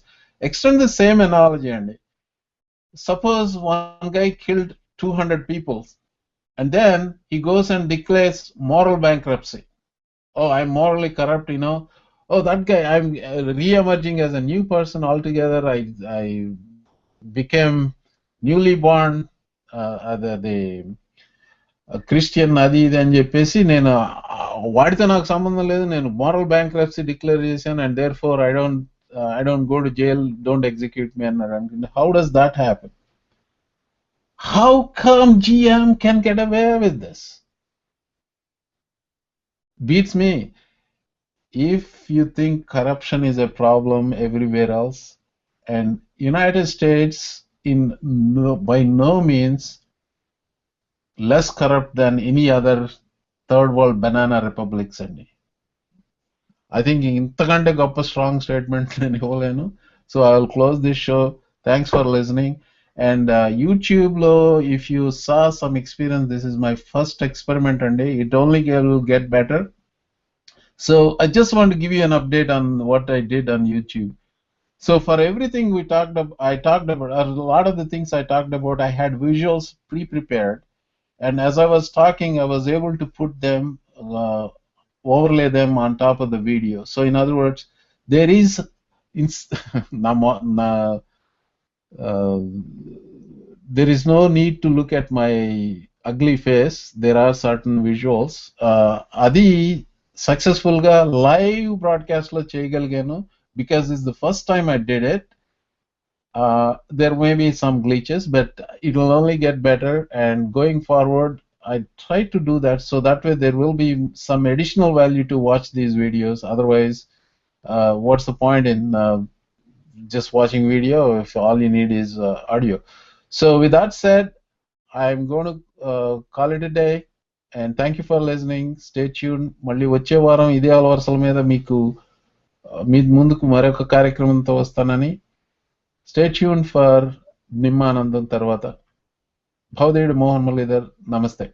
Extend the same analogy andi. Suppose one guy killed 200 people and then he goes and declares moral bankruptcy. Oh, I'm morally corrupt, you know. Oh, that guy, I'm re-emerging as a new person altogether. I became newly born the Christian అది ఇది అని చెప్పేసి నేను వాడితో నాకు సంబంధం లేదు, నేను మోరల్ బ్యాంక్రప్సీ డిక్లేర్ చేశాను and therefore I don't go to jail, don't execute me అన్నాడు అనుకుంటే how does that happen? How come GM can get away with this? Beats me. If you think corruption is a problem everywhere else, and United States by no means less corrupt than any other third world banana republics andi. I think intakante goppa strong statement nenu ivalenu. So I will close this show. Thanks for listening. And YouTube lo, if you saw some experience, this is my first experiment andi. It only will get better. So I just want to give you an update on what I did on YouTube. So for everything I talked about, a lot of the things I talked about, I had visuals pre-prepared. And as I was talking, I was able to put them, overlay them on top of the video. So in other words, there is no need to look at my ugly face. There are certain visuals. Adi successful ga live broadcast lo cheyagalaganu because it's the first time I did it. There may be some glitches, but it will only get better, and going forward I try to do that, so that way there will be some additional value to watch these videos. Otherwise what's the point in just watching video if all you need is audio? So with that said, I'm going to call it a day, and thank you for listening. Stay tuned. Malli vache varam ide alvarsala meeda meeku మీ ముందుకు మరొక కార్యక్రమంతో వస్తానని. Stay tuned for Nimmanandam తర్వాత. భవదేవుడు మోహన్ మురళీధర్. నమస్తే.